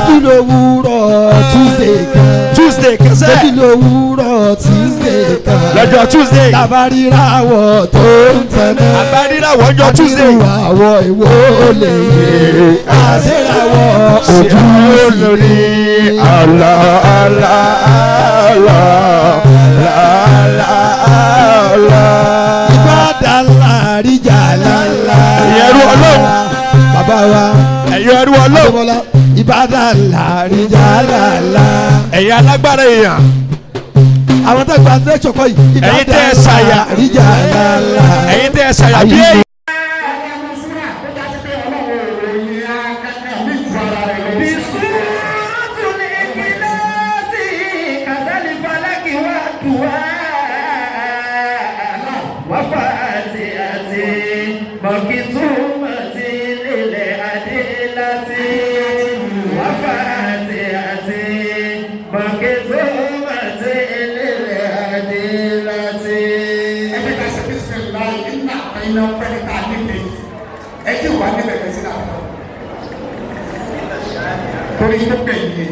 Ṣébí lówùúrọ̀ Tuesday kan sẹ́. Ṣébí lówùúrọ̀ Tuesday kan. lọ́jọ́ Tuesday. Tabarírawọ̀ tó ń tẹ̀lé. àbárírawọ̀ ọjọ́ Tuesday. Àwọ̀ ìwọ lè yé. Àṣeyàwọ̀ ojú lórí Allah Allah Allah Allah. Ìbàdàn àríjà lálá. ẹ̀yẹ́rú Ọlọ́run. Bàbá wa. ẹ̀yẹ́rú Ọlọ́run. Ìbàdàn àríjà lálá. ẹ̀yin alágbára èèyàn. Àwọn tó gba ilé ìṣọ̀kọ yìí. ẹ̀yin tẹ́ ẹ ṣàyà. àríjà lálá. ẹ̀yin tẹ́ ẹ ṣàyà bí èyí. torí tó bẹ̀yẹ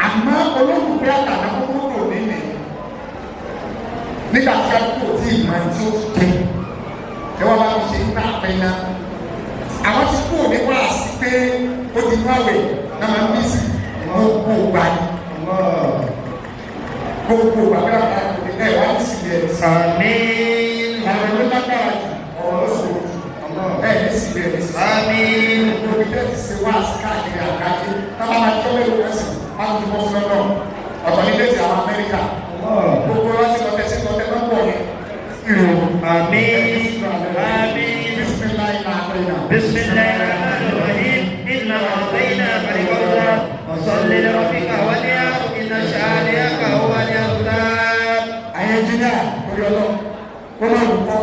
àmọ́ olóògùn àtàná kókó tó nílẹ̀ nígbà tí a kò tí ì máa tí ó ké ẹ wọ́n bá mi ṣe ní àpẹnà àwọn tí kò ní wá sí pé ó ti máwèé náà máa ń bí sí gbogbo gbà ní gbogbo gbà bí wọ́n bá ẹ wá ní sílẹ̀ sàmì àwọn olólágbára ọ̀rọ̀ lọ́sọ̀rọ̀ ẹ ní sílẹ̀ sàmì gbogbo ìdẹ́ ti ṣe wá sí káàkiri àgbáyé náà máa tó lé lórí ẹsẹ̀ máa ń tó bọ́ sí lọ́dọ̀ ọ̀tọ̀ nílé ti àwọn Amẹ́ríkà gbogbo wọn ti lọ tẹ̀sí lọ tẹ̀sí lọ́pọ̀ ní. Àmín àmín bisimilayi n'àtẹ̀yìnà. bisimilayi rahim inna ọ̀tẹ̀yìnà àbẹ̀rẹ̀kọ̀tà ọ̀sọ̀lẹ̀ rọ̀bìkà wálé àrùn iná ṣáàlẹ̀ àkà wálé àrùtà. Ayé jíjà orí ọlọ́ wọ́n máa wù kọ́.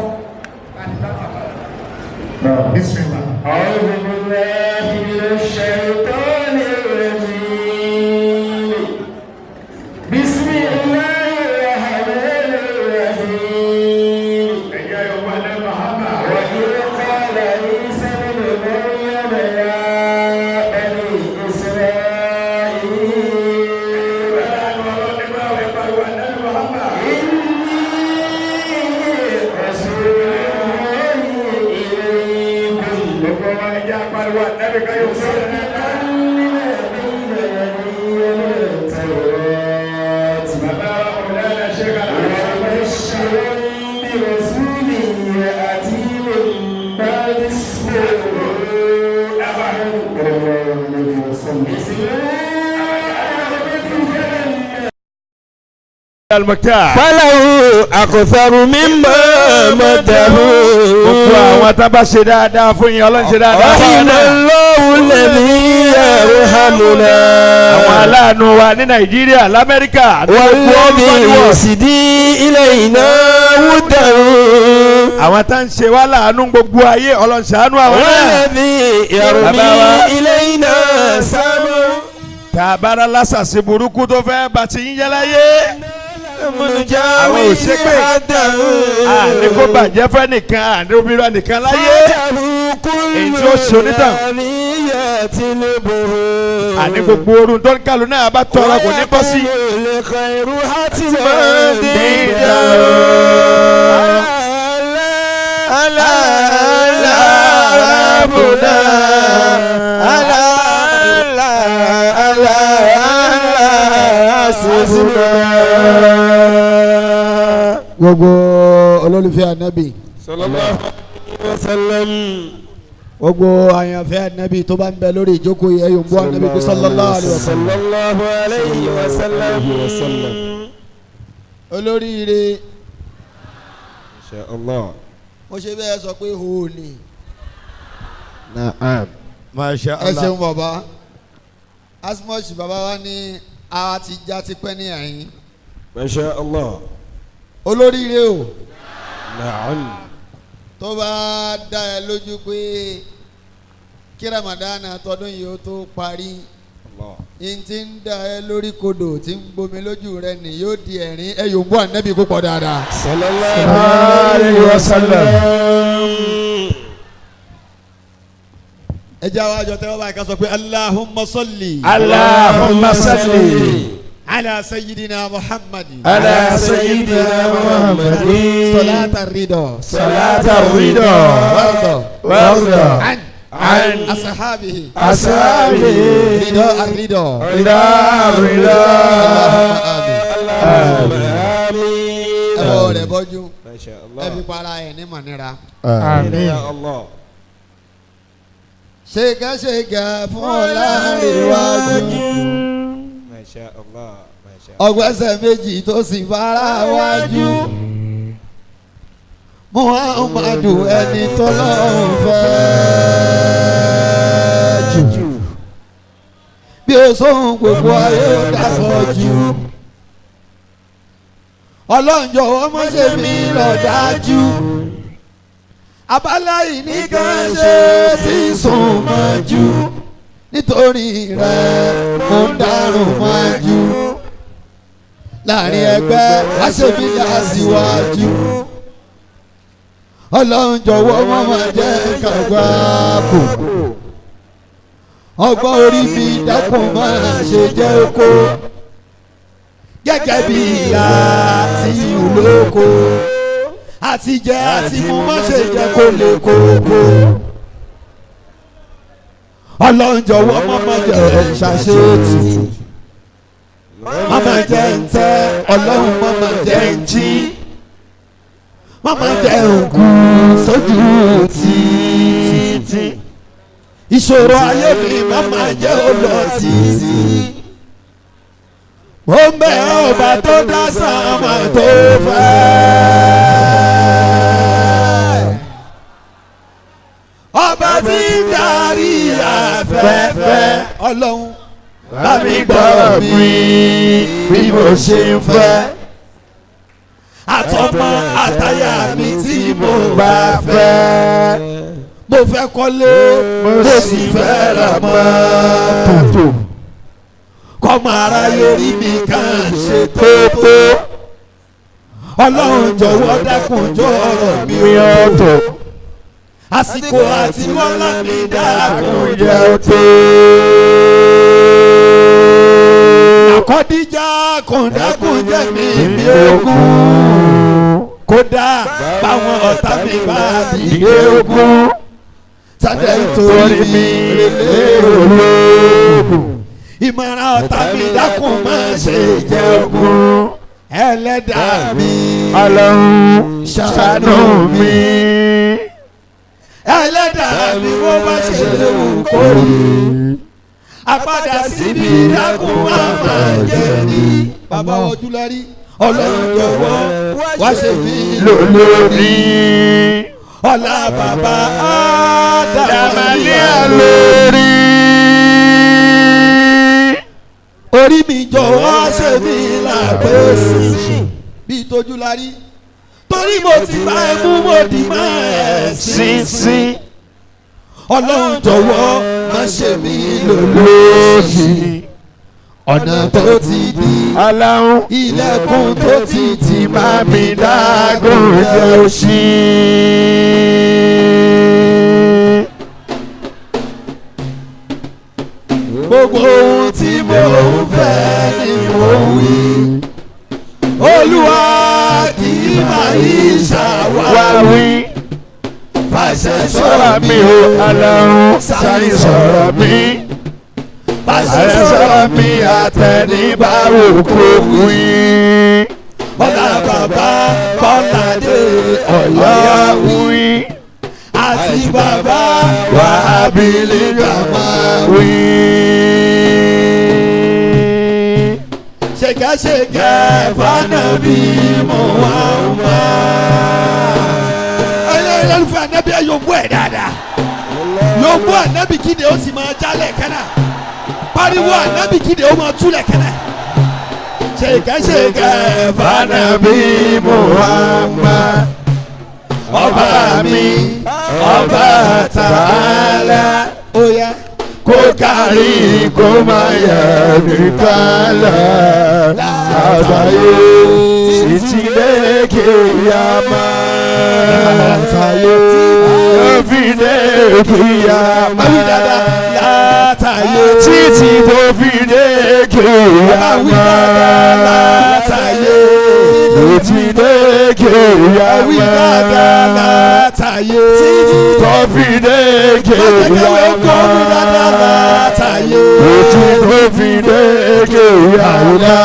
Bisimilayi. أعوذ بالله من الشيطان الرجيم بسم الله الرحمن الرحيم وإذ قال عيسى ابن مريم يا بني إسرائيل إني رسول Fọláwù àkọsọ̀rù mímọ́ mọ́tẹ́hù. Gbogbo àwọn tá a bá ṣe dáadáa fún yín ọlọ́run ṣe dáadáa fún yín náà. Ọlọ́run lẹ́mí ẹ̀rọ hàmúnà. Àwọn aláàánú wa ní Nàìjíríà l'Amẹ́ríkà. Wọ́n lẹ́mí sídí ilẹ̀ iná wúdàrú. Àwọn tá ń ṣe wá láàánú gbogbo ayé ọlọ́run ṣàánú àwọn náà. Wọ́n lẹ́mí ẹ̀rọ ilẹ̀ iná sábà. Tàbára lásàsì burúkú tó fẹ́ bàtí yín jẹ́ láyé. Àwọn òṣèpè àní kó bàjẹ́ fẹ́ nìkan àní obìnrin nìkan láyé. Èyí tí ó ṣe onítàn. Àní gbogbo orun tó ń kàlù náà bá tọrọ kò ní bọ́ sí. Gbogbo olólùfẹ́ ànábì. Sallallahu alaihi wasallam. Gbogbo àyànfẹ́ ànábì tó bá ń bẹ lórí ìjókòó yẹ yòó ń bọ́ ànábì kó sallallahu alaihi wasallam. Sallallahu alaihi wasallam. Olóríire. Insha Allah. Mo ṣe bẹ́ẹ̀ sọ pé hóòní. Na'am. Masha Ẹ Allah. ṣeun bàbá. Asmuch bàbá wa ní a ti já ti pẹ́ ní àyín. Masha Allah. Olóríire o. Na'am. Tó bá dá ẹ lójú pé kí Ramadana tọdún yìí ó tó parí. N ti ń dá ẹ lórí kodò tí ń gbomi lójú rẹ ni yóò di ẹ̀rín ẹ yóò ń bọ́ ànábì kó pọ̀ dáadáa. Sallallahu alaihi wasallam. Ẹ ẹjẹ́ àwọn àjọ tẹ́wọ́ báyìí ká sọ pé Allahumma salli. Allahumma salli. على سيدنا محمد على سيدنا محمد صلاة الرضا صلاة الرضا وارضى عن أصحابه رضا الرضا الرضا آمين أبو ربوجو ما شاء الله أبي قالا يني منيرا آمين يا الله شيكا شيكا فولا رواجو Masha Allah, Masha Allah. ọgbẹ́sẹ̀ méjì tó sì fara wájú Muhammadu ẹni tó lọ́hùn fẹ́ jù bí o sóhun gbogbo ayé ó dàsọ̀ jù Ọlọ́run jọ̀wọ́ má ṣe mí lọ́dájú abala yìí nìkan ṣe sí sùn mọ́jú nítorí rẹ̀ mo ń dárùn mọ́jú láàrin ẹgbẹ́ aṣèbíyà síwájú Ọlọ́run jọ̀wọ́ má má jẹ́ kàgbá kò ọgbọ́n orí mi dákun má ṣe jẹ́ oko gẹ́gẹ́ bí ìyá tí olóko àti jẹ àti mu má ṣe jẹ́ kó lè kókó. Ọlọ́run jọ̀wọ́ má má jẹ́ ṣàṣetì má má jẹ́ ntẹ́ Ọlọ́run má má jẹ́ ntí má má jẹ́ òkú sójú títí ìṣòro ayé mi má má jẹ́ olọ títí ó ń bẹ ọba tó dá sánmà tó fẹ́ ọba tí ń darí afẹ́fẹ́ Ọlọ́run bá mi gbọ́ mi bí mo ṣe ń fẹ́ àtọmọ àtaya mi tí mo bá fẹ́ mo fẹ́ kọ́lé mo sì fẹ́ ra mọ́tò kọ́mọ aráyé rí mi kàn ṣe tótó Ọlọ́run jọ̀wọ́ dákun jọ ọ̀rọ̀ mi ọ̀tọ̀ àsìkò àti wọ́lá mi dákun jẹ́ tó. Àkọ́díjà kùndàkùn jẹ́ mi bí ogún. Kódà báwọn ọ̀tá mi bá dìde ogún. Sádẹ̀ ìtòrí mi lè olóògùn. Ìmọ̀ràn ọ̀tá mi dákun máa ṣe jẹ́ ogún. Ẹlẹ́dàá mi Ọlọ́run ṣàánú mi. Ẹlẹ́dàá mi mo bá ṣe léwu kórè àpadà síbi dákun máa jẹ́ ní. Bàbá Ojúlárí Ọlọ́run jọ̀wọ́ wá ṣe mí lólórí. Ọlá bàbá Ádámà lórí. Orí mi jọ̀wọ́ ṣe mí lápẹ́sì bíi Tójúlárí. Torí mo ti bá ẹ mú mo di máa ẹ̀ sínsín. Ọlọ́run jọ̀wọ́ má ṣe mí lólórí. Ọ̀nà tó ti di aláhùn ilẹ̀kùn tó ti tì má mi dágùn jẹ́ òṣì. Gbogbo ohun tí mo ń fẹ́ ni mo wí. Olúwa kì í máa yí ṣàwáwí. Fàṣẹ sọ̀rọ̀ mi o Ọlọ́run sáré sọ̀rọ̀ mi. Fàṣẹ sọ̀rọ̀ mi àtẹnibáwò kò wí. Ọlá bàbá Kọ́ládé Ọ̀yọ́ wí. Àti bàbá Wàhábì Gàmá wí. Ṣèkẹ́ṣèkẹ́ fanabi Muhammad. Olùfẹ́ ànábì ẹ̀ yóò gbọ́ ẹ̀ dáadáa. Yóò gbọ́ ànábì kíde ó sì máa jálẹ̀ kẹ́nà. Pariwo ànábì kíde ó máa túlẹ̀ kẹ́nà. Ṣèkẹ́ṣèkẹ́ fanabi Muhammad. Ọba mi, ọba Tàálà. Ó yá. Kó kárí kó máa yẹ nìkan lọ. Àgbáyé títí lékè yá máa. Àgbáyé yóò fi dé kíyàmá. Àwí dáadáa látàyè. Títí tó fi dé kíyàmá. Àwí dáadáa látàyè. Títí dé kíyàmá. Àwí dáadáa látàyè. Tó fi dé kíyàmá. Àwí dáadáa látàyè. Títí tó fi dé kíyàmá.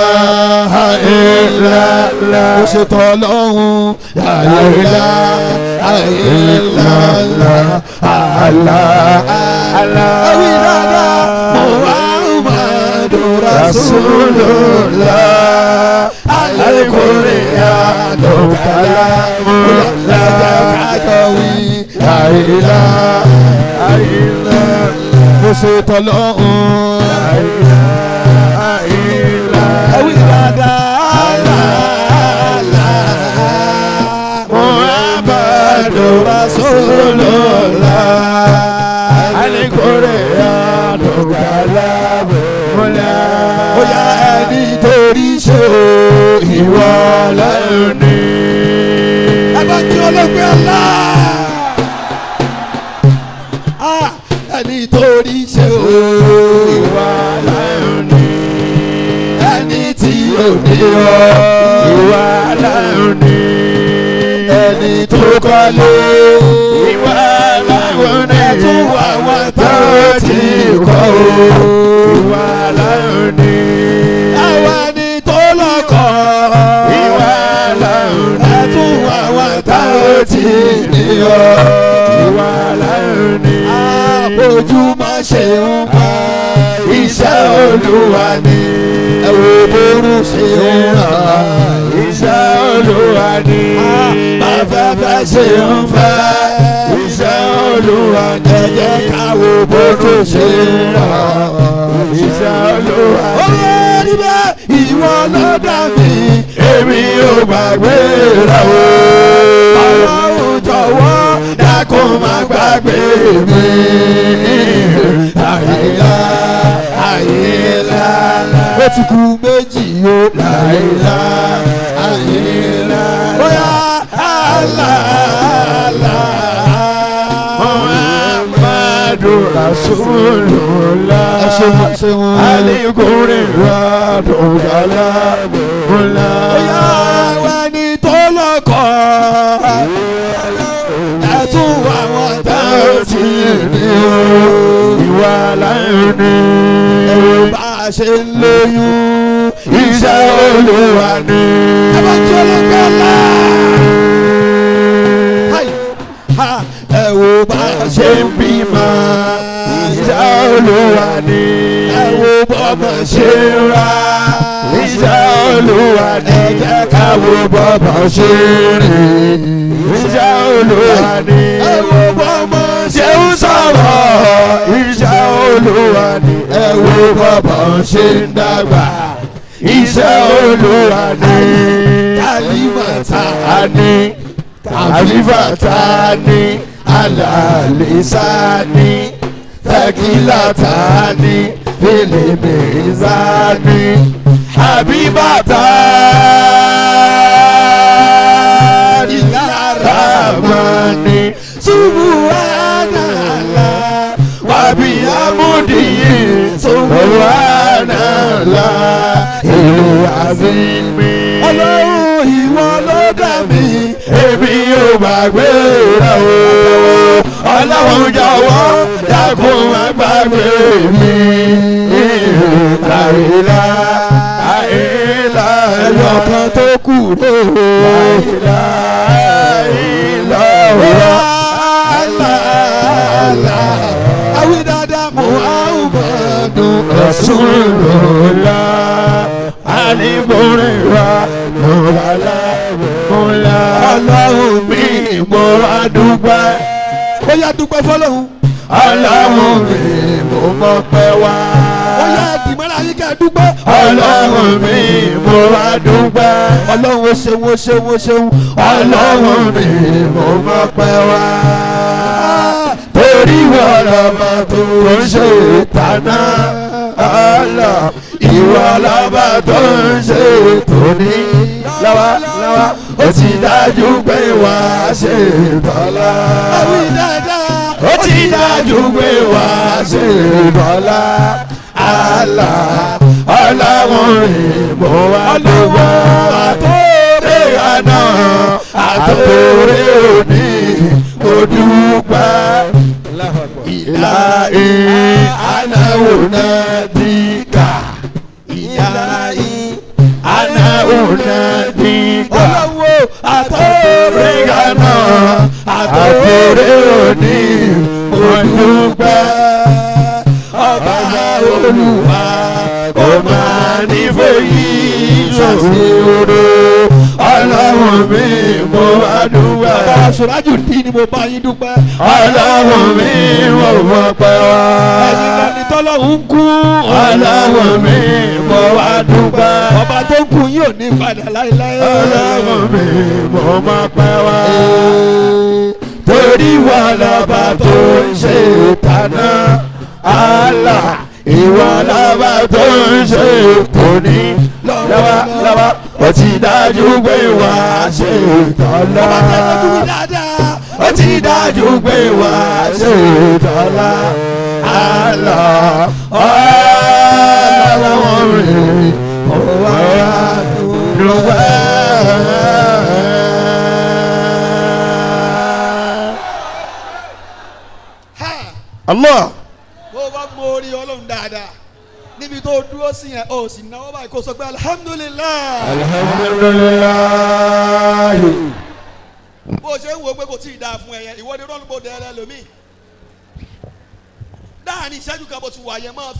Ó ṣe tọ́lọ́hún. Àwí dáadáa Muhammadu Rasulullah. Al-Qur'an Ó ṣe tọ́lọ́hún. Àwí dáadáa Muhammadu Rasulullah. Al-Qur'an bóyá ẹni torí ṣe ìwọ lónìí. ẹgbẹ́ tí olóògbé ọlá ẹni torí ṣe Ìwọ lónìí. ẹni tí ò ní ọ Ìwọ lónìí. ẹni tó kọ́lé Ìwọ lónìí. ẹ̀tún wà wá tó ti kọ́ o. Ìwọ lónìí. àwa ni tó lọ́kọ̀ Ìwọ lónìí. ẹ̀tún wà wá tá ò tí ní ọ Ìwọ lónìí. àbójúmọ́ ṣe ń bá Iṣẹ́ Olúwa ni. ẹ̀wọ̀ ború ṣe ń ràn. Iṣẹ́ Olúwa ni. Bàfẹ́fẹ́ ṣe ń fẹ́. Iṣẹ́ Olúwa ni. Ẹ jẹ́ ká wo bójú ṣe ń ràn. Iṣẹ́ Olúwa ni. Owó níbẹ̀ ìwọ ló dà mí. Èmi ò gbàgbé rẹ̀ o. Ọlọ́run jọ̀wọ́ dákun má gbàgbé mi. Àyílá àyílá ó ti kú méjì o. Àyílá àyílá bóyá àlá àlá. Muhammadu Rasulullah. Al-Qur'an Bóyá ẹni tó lọ́kọ̀ ẹ̀tún àwọn tá ò tí ní o. Ìwà láyọ̀ni. Ẹ̀rọ bá a ṣe ń lóyún. Iṣẹ́ Olúwa ni. Ẹ bá tí olóògbé ọ̀la. Ẹ wo bá a ṣe ń bímọ. Iṣẹ́ Olúwa ni. Ẹ wo bọ́mọ ṣe ń ra. Iṣẹ́ Olúwa ni. Ẹ jẹ́ ká wo bọ́mọ ṣe ń rìn. Iṣẹ́ Olúwa ni. Ẹ wo bọ́mọ ṣe ń sọ̀rọ̀. Iṣẹ́ Olúwa ni. Ẹ wo bọ́mọ ṣe ń dàgbà. Iṣẹ́ Olúwa ni. Kálímọ̀tà Ani. Àfífàtàní. Alàlísàní. Tẹ̀kílàtàní. Fìlìmìzàní. Àbíbàtàní. Láramani. Subhanallah. Wàbí amúdìyí. Subhanallah. Ìlú àzìmí. Ọlọ́run ìwọ ló dà mí. Èmi ò gbàgbé rẹ̀ o. Ọlọ́run jọ̀wọ́ dákun má gbàgbé mi. Àìlá àìlá Ẹyọ kan tó kù ló. àìlá àìlá Àwí dáadáa Muhammadu Rasulullah. Àlìkùnrin wa mọ̀lá mọ̀lá. Ọlọ́run mi mo wá dúpẹ́. ó yá dúpẹ́ fọlọ́hún. Ọlọ́run mi mo mọ̀ pẹ́ wá. ó yá dìmọ́lá yín ká dúpẹ́. Ọlọ́run mi mo wá dúpẹ́. Ọlọ́run ó ṣeun ó ṣeun ó ṣeun. Ọlọ́run mi mo mọ̀ pẹ́ wá. Torí wọ́n lọ́mọ tó ń ṣe ìtànà. Ọlọ́ ìwọ lọ́mọ tó ń ṣe tòní. Lọ́wọ́lọ́wọ́ ó ti dájú pé wà á ṣe tọ́lá. Àwí dáadáa ó ti dájú pé wá ṣe bọ́lá àlà ọlọ́run mo wá dúpẹ́ àtòrè àná àtòrè òní mo dúpẹ́ ìlà anáwó náà dìgbà ìyá anáwó náà dìgbà ọlọ́wọ́ àtòrè àná àtòrè òní mo dúpẹ́ ọba olúwa ó máa nífẹ̀ẹ́ yìí ṣòro ọlọ́run mi mo wá dúpẹ́. bàbá Sùrájù dí ni mo bá yín dúpẹ́. ọlọ́run mi mo mọ̀ pẹ́ wá. ẹ̀yin lẹni tọ́lọ́run kú. ọlọ́run mi mo wá dúpẹ́. ọba tó kú yóò ní padà láéláé. ọlọ́run mi mo mọ̀ pẹ́ wá. torí wà lọ́ba tó ń ṣe ìtànà Allah ìwà lábà tó ń ṣe tòní lọ́wọ́ ó ti dájú pé wà á ṣe tọ́lá ó ti dájú pé wà á ṣe tọ́lá Allah ọlọ́wọ́ rẹ̀ ọwọ́ dúpẹ́. Allah. bó o bá mọ orí ọlọ́run dáadáa níbi tó dúró sí yẹn o sì náwó báyìí kó sọ pé alihamudulilayi. alihamudulilayi. bó o ṣe ń wo pé kò tí ì dáa fún ẹ yẹn ìwọ́de rọ́ọ̀lù bó dẹ́rẹ́ lómi. dáàrin ìṣẹ́jú kan bó ti wà yẹn máa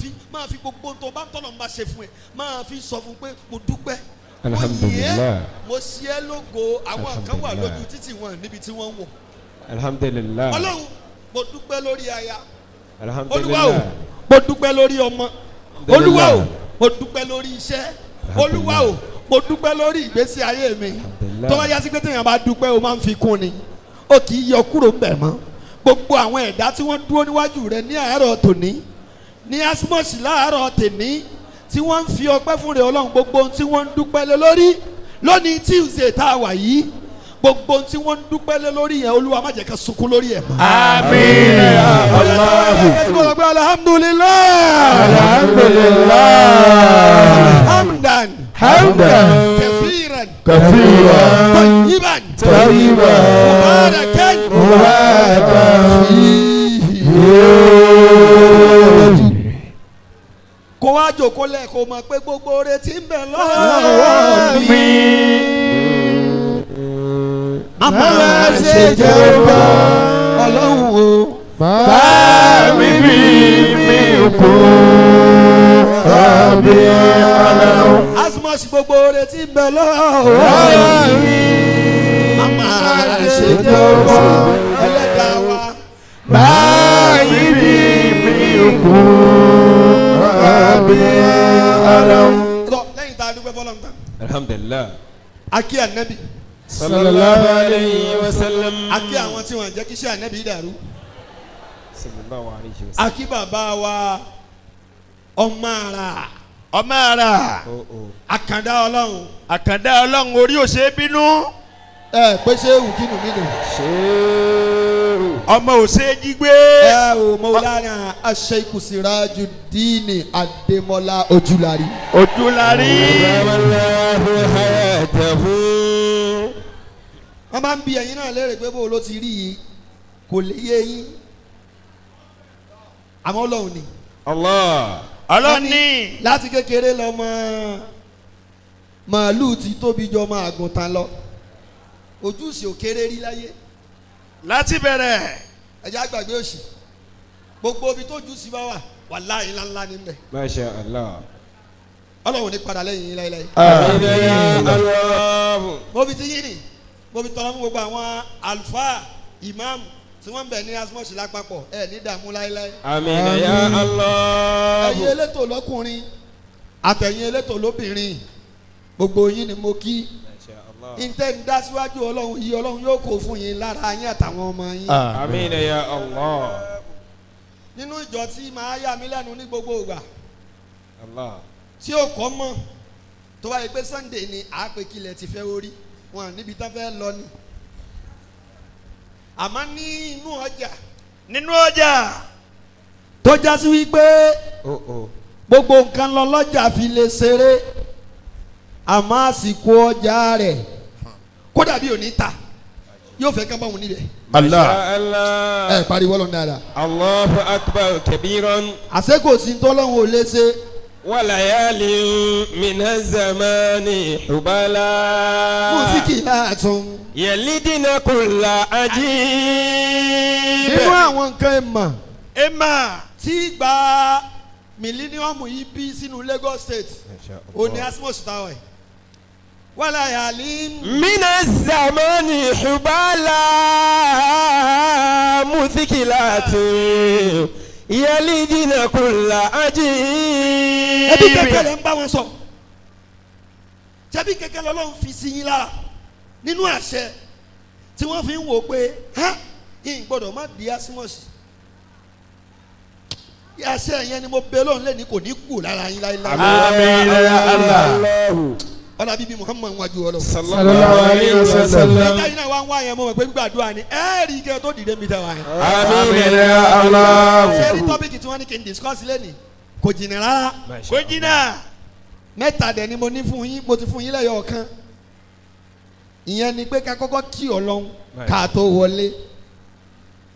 fi gbogbo tó bá ń tọ́nà ń bá ṣe fún ẹ máa fi sọ fún pé mo dúpẹ́. alihamudulilayi. mo ṣe é lógo àwọn kan wà lójú títì wọn níbi tí wọ́n ń wọ̀. alihamudulilayi. ọlọ́run mo dúpẹ́ lórí aya. alihamudulilayi. olúwa o mo dúpẹ́ lórí ọmọ. olúwa o mo dúpẹ́ lórí iṣẹ́. olúwa o mo dúpẹ́ lórí ìgbésí ayé mi. tó bá yá sí pé téèyàn bá dúpẹ́ o máa ń fi kún ni o kì í yọ kúrò ń bẹ̀ mọ́. gbogbo àwọn ẹ̀dá tí wọ́n dúró níwájú rẹ ní àárọ̀ tòní ní asmọ́sì láàárọ̀ tèní tí wọ́n ń fi ọpẹ́ fún rẹ ọlọ́run gbogbo ohun tí wọ́n ń dúpẹ́ lé lórí lónìí Tuesday tá a wà yìí gbogbo ohun tí wọ́n ń dúpẹ́ lé lórí yẹn olúwa má jẹ́ ká sunkún lórí ẹ̀ mọ́. àmín ya Allah. alhamdulilayi. alhamdulilayi. hamdan. hamdan. kathiran. kathiran. tayyiban. tayyiban. mubarakan. mubarakan fihi. kó wá jòkó lẹ̀ kó mọ̀ pé gbogbo retí ń bẹ lọ́wọ́ mi. máa ṣe jẹ́wọ́ ọlọ́run o. bá mi bí mi kú àbí ọlọ́run. asmọ́sì gbogbo retí ń bẹ lọ́wọ́ mi. máa ṣe jẹ́wọ́ ẹlẹ́dàá wa. bá mi bí mi kú àbí ọlọ́run. lẹ́yìn tá a dúpẹ́ fọlọ́n tán. alhamdulilah. akí ànábì. sallallahu alayhi wa sallam. akí àwọn tí wọ́n jẹ́ kí iṣẹ́ ànábì dàrú. sallallahu alayhi wa sallam. akí bàbá wa ọmọ ara àkàndá ọlọ́run. àkàndá ọlọ́run orí ò ṣe é bínú. ẹ pé ṣé ewu kínú mi nù. ọmọ ò ṣe é jí gbé. ẹ o Maulana Sheikh Sirajuddin Adémọ́lá Ojúlárí. Ojúlárí. wọ́n máa ń bi ẹ̀yin náà léèrè pé bó ló ti rí yìí kò lè yé yín àmọ́ Ọlọ́run ni. Allah. Ọlọ́run ni. láti kékeré lọ́mọ màálù ti tóbi jọ ọmọ àgùntàn lọ ojúṣe ò kéré rí láyé. láti bẹ̀rẹ̀. ẹ̀jẹ̀ àgbàgbé òsì gbogbo ibi tó jù sí bá wà wàláhì ńláńlá níbẹ̀. Masha Allah. Ọlọ́run ní padà lẹ́yìn yín láéláé. Àmín ya Allah. mo fi ti yín ni mo fi tọrọ fún gbogbo àwọn àlùfáà ìmáàmù tí wọ́n ń bẹ̀ ní asmọ́sì lápapọ̀ ẹ̀ ní dààmú láéláé. Àmín ya Allah. ẹ̀yin elétò lọ́kùnrin àtẹ̀yin elétò lóbìnrin gbogbo yín ni mo kí ntẹ́ ń dá síwájú ọlọ́run yìí ọlọ́run yóò kó fún yín lára yín àtàwọn ọmọ yín. Àmín ya Allah. nínú ìjọ tí màá yà mí lẹ́nu ní gbogbo ìgbà Allah. tí ò kọ́ mọ̀ tó bá yẹ pé Sunday ni àápèkìlẹ̀ ti fẹ́ orí wọn níbi tán fẹ́ lọ ni àmọ́ ní inú ọjà nínú ọjà tó já sí wípé gbogbo nǹkan lọ lọ́jà fi lè ṣeré àmọ́ àsìkò ọjà rẹ̀ kódà bí ò ní ta yóò fẹ́ ká bá wọn níbẹ̀. Allah ẹ pariwo lọ dáadáa. Allahu akbar kabiran. àṣekò sí tọ́lọ́hún ò lè ṣe. walayali mina zamani hubala. músíkì láàtún. yalidina kulla ajib. nínú àwọn nǹkan emma tí gba mílíọ̀nù yìí bí sínú Lagos State òní asmos tower ẹ̀ wàlá yàlí. mina zamani hubala muthikilatu yalidina kulla ajib. ẹbí kẹ̀kẹ́ lẹ ń bá wọn sọ ṣebí kẹ̀kẹ́ lọ́lọ́run fi sí yín lára nínú àṣẹ tí wọ́n fi ń wò pé yín gbọ́dọ̀ má di asmos àṣẹ yẹn ni mo bẹ lóhùn lẹ́ni kò ní kú lára yín láéláé. àmín ya Allah. ọ̀nà bíbí Muhammad wájú ọlọ́run. sallallahu alayhi wa sallam. ìjà yìí náà wá ń wá yẹn mọ̀ pé gbàdúrà ni ẹ̀ẹ́rì kẹ́ tó dìde mi tẹ̀ wá yẹn. àmín ya Allah. ṣé ní tọ́pìkì tí wọ́n ní kí n discuss lẹ́nìí kò jìnnà rárá. kò jìnnà. mẹ́ta dẹ̀ ni mo ní fún yín mo ti fún yín lẹ́yọ̀ ọ̀kan. ìyẹn ni pé ká kọ́kọ́ kí Ọlọ́run ká tó wọlé.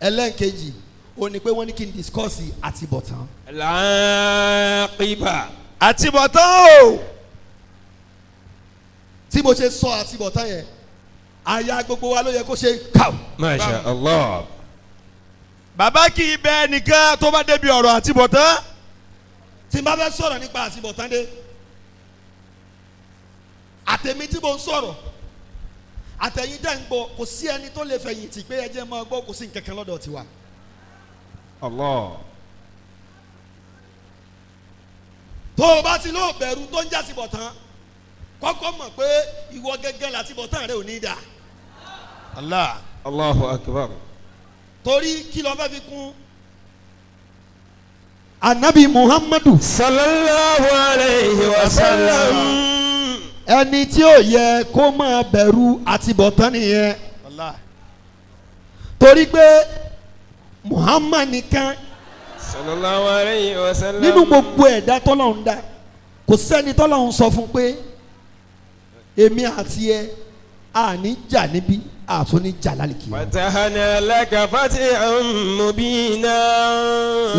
ẹlẹ́ǹkejì ó ní pé wọ́n ní kí n discuss àtibọ̀tán. làákìbà. àtibọ̀tán o. tí mo ṣe sọ àtibọ̀tán yẹn àyà gbogbo wa ló yẹ kó ṣe káw. masha Allah. bàbá kì í bẹ nìkan tó bá débi ọ̀rọ̀ àtibọ̀tán. tí n bá fẹ́ sọ̀rọ̀ nípa àtibọ̀tán dé àtẹ̀mí tí mo ń sọ̀rọ̀ àtẹ̀yìn dẹ́ ń gbọ́ kò sí ẹni tó lè fẹ̀yìntì pé ẹ jẹ́ máa gbọ́ kò sí nǹkan kan lọ́dọ̀ tiwa. Allah. tó o bá ti lóò bẹ̀rù tó ń jásìbọ̀tán kọ́kọ́ mọ̀ pé ìwọ gẹ́gẹ́ làtibọ̀tán rẹ ò ní dà. Allah. Allahu akbar. torí kí ló fẹ́ fi kún. anabi Muhammadu. sallallahu alayhi wa sallam. ẹni tí ó yẹ kó máa bẹ̀rù àtibọ̀tán nìyẹn. Allah. torí pé Muhammad nìkan sallallahu alayhi wa sallam. nínú gbogbo ẹ̀dá tọ́lọ́run dá kò sẹ́ni tọ́lọ́run sọ fún pé èmi àti ẹ àní jà níbí àtúní jà lálìkì. fatahana laka fatihan mubina.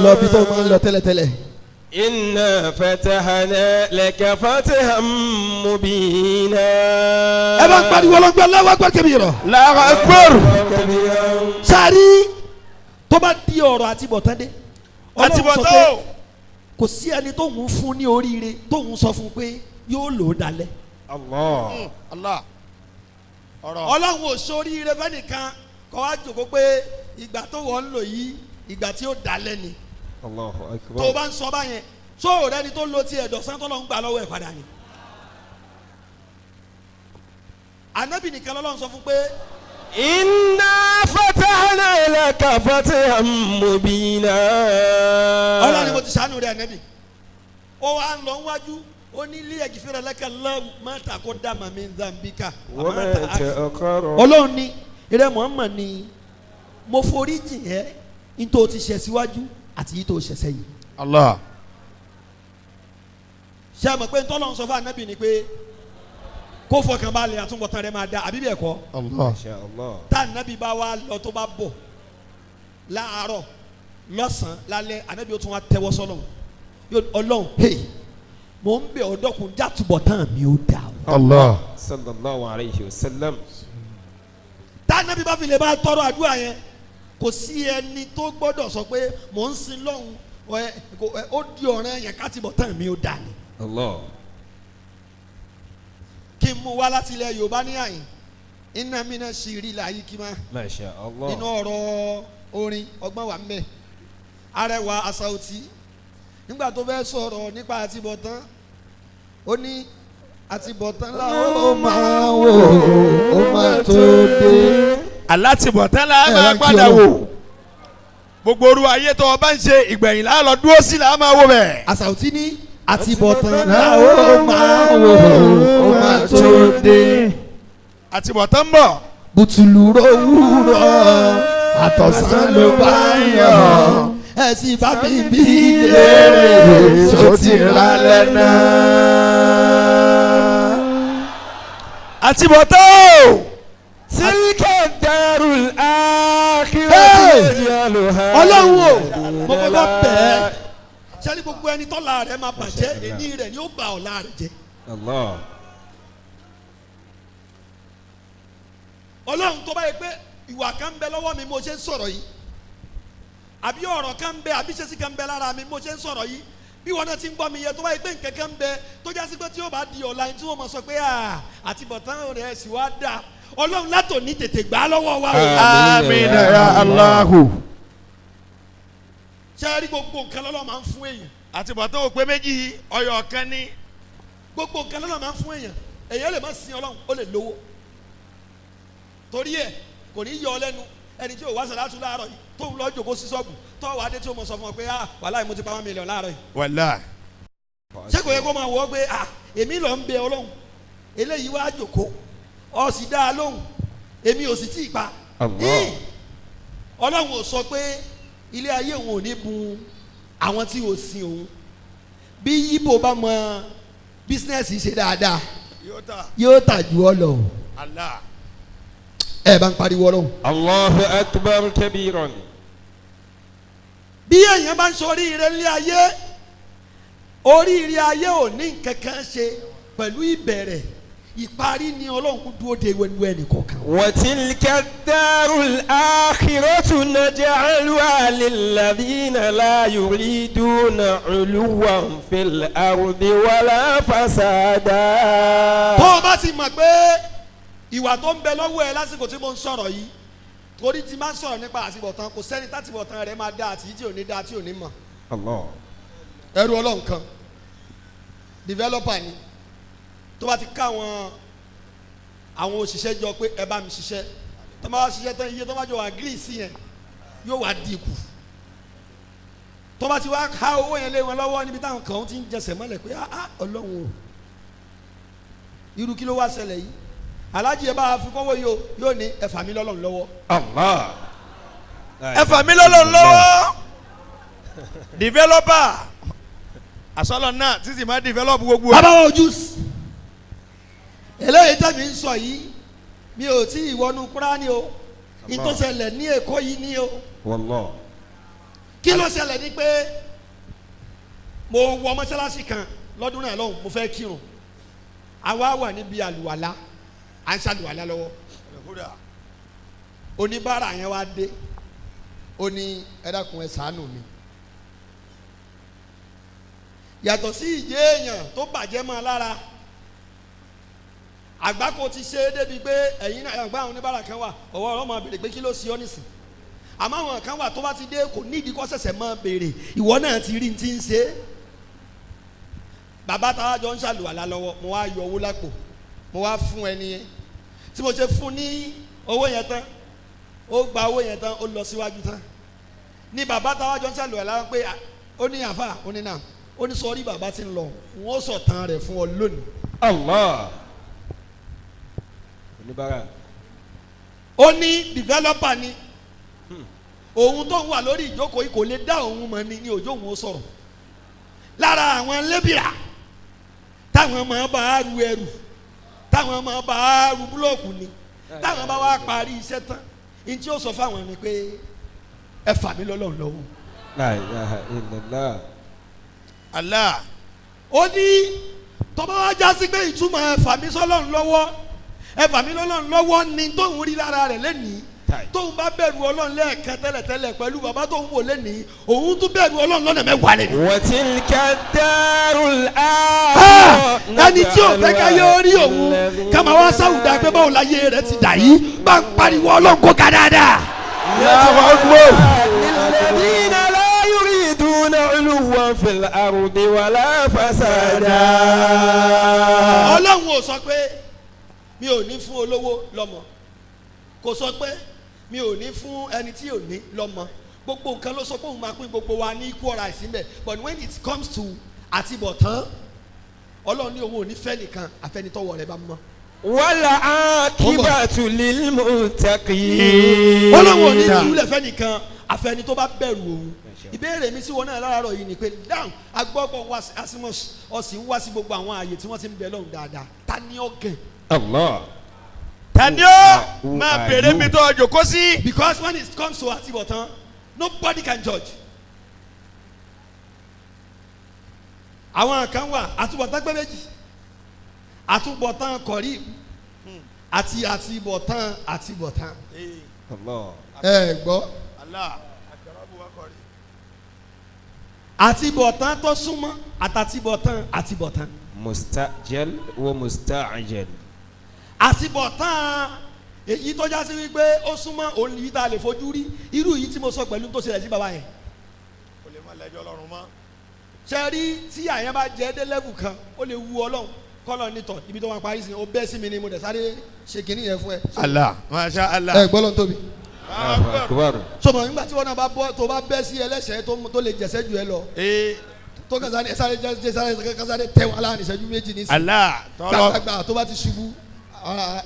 lọ bí tó máa ń lọ tẹ́lẹ̀tẹ́lẹ̀. inna fatahana laka fatihan mubina. ẹ bá ń pariwo lọ́gbẹ́ Allahu akbar kabira. Allahu akbar. sáré tó bá di ọ̀rọ̀ àtibọ̀tán dé. Ọlọ́run sọ àtibọ̀tán pé o. kò sí ẹni tó ń fún ní oríire tó ń sọ fún pé yóò lò ó dalẹ̀. Allah. Allah. ọ̀rọ̀. Ọlọ́run ò sóríire fẹ́nìkan kọ́ wá jòkó pé ìgbà tó wọ́n ń lò yìí ìgbà tí ó dalẹ̀ ni. Allahu akbar. tó o bá ń sọ báyẹn sóò rẹ ni tó lo tiẹ̀ dọ̀sán tó lọ ń gbà lọ́wọ́ ẹ̀ padà ni. Ànábì nìkan lọ́lọ́run sọ fún pé inna fatahna laka fatihan mubina. Ọlọ́run ni mo ti ṣàánú rẹ̀ Ànábì. ó wá ń lọ wájú ó ní ilé ẹ̀gìfẹ́rẹ́ lẹ́kẹ̀ mẹ́ta kó dá màmí Zambika. wa ma ta'akhkhara. Ọlọ́run ní ìrẹ́ Muhammad ni mo forí jìn ẹ́ nítorí o ti ṣẹ̀ síwájú àti yìí tó ṣẹ̀ sẹ́yìn. Allah. ṣé ẹ mọ̀ pé ntọ́lọ́run sọ fún Ànábì ni pé kó fọkàn balẹ̀ àtúbọ̀tán rẹ̀ máa da àbí bẹ́ẹ̀ kọ́. Allah. masha Allah. tá Ànábì bá wá lọ tó bá bọ̀ láàárọ̀ lọ́sàn-án lálẹ́ Ànábì ó tún wá tẹ́wọ́ sọ́lọ́run yóò Ọlọ́run hey mo ń bẹ̀ ọ̀dọ́kùn jàtúbọ̀tán mi ó dà o. Allah. sallallahu alayhi wa sallam. tá Ànábì bá fi lè máa tọrọ àdúrà yẹn kò sí ẹni tó gbọ́dọ̀ sọ pé mò ń sin lọ́hùn ó di ọ̀ràn yẹn kátìbọ̀tán mi ó dà ni. Allah. kí n mú wá láti ilẹ̀ Yorùbá ní àyìn iná mi náà ṣì rí láyé kí n má masha Allah. nínú ọ̀rọ̀ orin ọgbọ́n wà mẹ́ Arẹwà Asauti nígbà tó fẹ́ sọ̀rọ̀ nípa àtibọ̀tán ó ní àtibọ̀tán làwọn ó máa wò ó máa tó dé. alátìbọ̀tán la máa padà wò gbogbo orú ayé tó o bá ń ṣe ìgbẹ̀yìn la lọ dúró sí la máa wò bẹ́ẹ̀. Asauti ní àtibọ̀tán làwọn ó máa wò ó máa tó dé. àtibọ̀tán ń bọ̀. bùtùlù rò wúrọ̀ àtọ̀sán ló bá ń yọ ẹ sì bá mi bí léèrè tó ti ra lẹ́nà. àtibọ̀tán. tilka darul akhirah. ọlọ́run o mo kọ́kọ́ bẹ́ẹ̀ sẹ́ni gbogbo ẹni tọ́la rẹ̀ máa bàjẹ́ èní rẹ̀ ni ó bà ọ̀la rẹ̀ jẹ́. Allah. ọlọ́run tó bá yẹ pé ìwà kan ń bẹ lọ́wọ́ mi mo ṣe ń sọ̀rọ̀ yìí àbí ọ̀rọ̀ kan ń bẹ àbí ṣẹ́sí kan ń bẹ lára mi mo ṣe ń sọ̀rọ̀ yìí bí wọn náà ti ń gbọ́ mi yẹ tó bá yẹ pé nǹkan kan ń bẹ tó jásí pé tí ó bá di ọ̀la tí wọ́n mọ̀ sọ pé àtibọ̀tán rẹ̀ sì wá dà ọlọ́run látòní tètè gbà á lọ́wọ́ wa. àmín ya Allahu. ṣé ẹ rí gbogbo nǹkan lọ́lọ́ máa ń fún èèyàn. àtibọ̀tán ò pé méjì ọyọ̀ kan ní. gbogbo nǹkan lọ́lọ́ máa ń fún èèyàn èèyàn lè má sin ọlọ́run ó lè lówó torí ẹ kò ní yọ ọ lẹ́nu ẹni tí ò wá sàlátù láàárọ̀ yìí tó ń lọ jòkó sí ṣọ́ọ̀bù tó wà á dé tí ó mọ̀ sọ fún ọ pé wàláhì mo ti pa 1 million láàárọ̀ yìí. wàlá. ṣé kò yẹ kó máa wọ pé èmi lọ ń bẹ ọlọ́run eléyìí wá jòkó ọ sì dá a lóhùn èmi ò sì tí ì pa. ọlọ́run ò sọ pé ilé ayé òun ò ní bùn àwọn tí ò sin òun bí ibo bá mọ bísínẹ́sì ṣe dáadáa yóò tà ju ọ lọ. Allah. ẹ bá ń pariwo ọlọ́run. Allahu akbar kabiran. bí èèyàn bá ń sọ oríire ní ayé oríire ayé ò ní nǹkan kan ṣe pẹ̀lú ìbẹ̀rẹ̀ ìparí ni ọlọ́run kú dúró de wẹnu ẹnì kọ̀ọ̀kan. wa tilka darul akhiratu naj'aluha lilladhina la yuriduna 'uluwan fil ardi wala fasada. tó o bá sì mọ̀ pé ìwà tó ń bẹ lọ́wọ́ ẹ lásìkò tí mo ń sọ̀rọ̀ yìí torí tí máa ń sọ̀rọ̀ nípa àtibọ̀tán kò sẹ́ni tátibọ̀tán rẹ̀ máa dá àti tí ò ní dá tí ò ní mọ̀. Allah. ẹrú ọlọ́run kan developer ni tó bá ti ká àwọn òṣìṣẹ́ jọ pé ẹ bá mi ṣiṣẹ́ tó bá wá ṣiṣẹ́ tán iye tó bá jọ wà gírí sí yẹn yóò wá dínkù tó bá ti wá ká owó yẹn lé wọn lọ́wọ́ níbi táwọn kan ti ń jẹsẹ̀ mọ́lẹ̀ pé ọlọ́run o irú kí ló wá ṣẹlẹ̀ yìí alájí ẹ bá fi kọ́wọ́ yìí o yóò ní ẹ fà mí lọ́lọ́run lọ́wọ́. Allah. ẹ fà mí lọ́lọ́run lọ́wọ́. developer asọ́lọ̀ náà títí máa develop gbogbo. bàbá wa ojú eléyìí tẹ̀mí ń sọ yìí mi ò tí ì wọnú Kúránì o ìtòsẹ̀lẹ̀ ní Èkó yìí ni o. Wallah. kí ló ṣẹlẹ̀ ni pé mo wọ mọ́ṣáláṣí kan lọ́dún náà lọ́hùn mo fẹ́ kírun àwa wà níbi àlùwàlá à ń ṣàlùwàlá lọ́wọ́ oníbàárà yẹn wá dé ó ní ẹ dákun ẹ ṣàánú mi yàtọ̀ sí ìjẹ́ èèyàn tó bàjẹ́ mọ́ lára àgbákò ti ṣe é débi pé ẹ̀yin náà àgbà àwọn oníbàárà kan wà ọwọ́ ọlọ́mọ béèrè pé kí ló ṣe ọ́ nìsín àmọ́ àwọn kan wà tó bá ti dé kò nídìí kó ṣẹ̀ṣẹ̀ máa béèrè ìwọ náà ti rí ti ń ṣe é bàbá táwa jọ ń ṣàlùwàlá lọ́wọ́ mo wá yọ owó lápò mo wá fún ẹni yẹn tí mo ṣe fún ní owó yẹn tán ó gba owó yẹn tán ó lọ síwájú tán ní bàbá táwa jọ ń ṣàlùwàlá pé ó ní àfà ó ní náà ó ní sọrí bàbá ti ń lọ wọn ó sọ̀tàn rẹ̀ fún ọ lónìí. Allah. oníbàárà. ó ní developer ni òun tó ń wà lórí ìjókòó yìí kò lè dá òun mọ̀ ní òjò òun ó sọ̀rọ̀ lára àwọn lébìrà táwọn máa bá a ru ẹrù táwọn máa bá a ru búlọ̀kù ni táwọn bá wá parí iṣẹ́ tán ní tí ó sọ fáwọn ni pé ẹ fà mí lọ́lọ́run lọ́wọ́. La ilaha illallah. Allah. ó ní tọ́ba wá já sí pé ìtumọ̀ ẹ fà mí sọ́lọ́run lọ́wọ́ ẹ fà mí lọ́lọ́run lọ́wọ́ ni tóun rí lára rẹ̀ lẹ́nìí tóun bá bẹ̀rù ọlọ́run lẹ́ẹ̀kan tẹ́lẹ̀tẹ́lẹ̀ pẹ̀lú bàbá tóun wò lẹ́nìí òun tún bẹ̀rù ọlọ́run lọ́nà mẹ́wàá lẹ́nìí. wa tilka darul akhirah. ẹni tí ò fẹ́ ká yóò rí òun ká máa wá sáwùdà pé báwo láyé rẹ̀ ti dà yìí bá ń pariwo ọlọ́run kó ká dáadáa. lilladhina la yuriduna 'uluwan fil ardi wala fasada. ọlọ́run ò sọ pé mi ò ní fún olówó lọ́mọ kò sọ pé mi ò ní fún ẹni tí ò ní lọ́mọ gbogbo nǹkan ló sọ pé òun máa pín gbogbo wa ní equal rights níbẹ̀ but when it comes to àtibọ̀tán ọlọ́run ní òun ò ní fẹ́ nìkan àfẹnitọ́wọ́ rẹ̀ bá mọ́. والعاقبة للمتقين. Ọlọ́run ò ní ìwúlẹ̀ fẹ́ nìkan àfẹni tó bá bẹ̀rù òun. Ìbéèrè mi sí wọn náà láàárọ̀ yìí ni pé dáhùn agbọ́pọ̀ wá sí Asimus ọ̀sìn wá sí gbogbo àwọn ààyè tí wọ́n ti ń bẹ lọ́hùn dáadáa ta ni ọ̀gẹ̀. Allah. tani ó máa bèrè mi tó ọjọ́ kó sí. Because when it comes to àtibọ̀tán nobody can judge. Àwọn kan wà àtúbọ̀tán gbé méjì àtúbọ̀tán kọ̀rí àti àtibọ̀tán àtibọ̀tán. Allah. ẹ gbọ́ Àtibọ̀tán tó súnmọ́ àtàtibọ̀tán àtibọ̀tán. Mustajal wa musta'jal. Àtibọ̀tán èyí tó já sí wípé ó súnmọ́ òun yìí tá a lè fojú rí irú yìí tí mo sọ pẹ̀lú tó ṣẹlẹ̀ sí bàbá yẹn. kò lè má lẹ́jọ́ Ọlọ́run mọ́. Ṣé rí tí àyàn bá jẹ́ dé level kan ó lè wu Ọlọ́run kọ́lọ̀ nítọ̀ ibi tó wà parí sí ó bẹ́ sí mi ni mo dẹ̀ sáré ṣe kínní yẹn fún ẹ. Allah masha Allah. ẹ gbọ́ ló ń tóbi. Akbar. Sọmọ nígbà tí wọn náà bá bọ́ tó bá bẹ́ sí ẹlẹ́sẹ̀ tó lè jẹ̀sẹ̀ ju ẹ lọ tó kàn sáré tẹ wọn aláàánú ìṣẹ́jú méjì ní sí. Allah tọrọ. gbàgbà tó bá ti ṣubú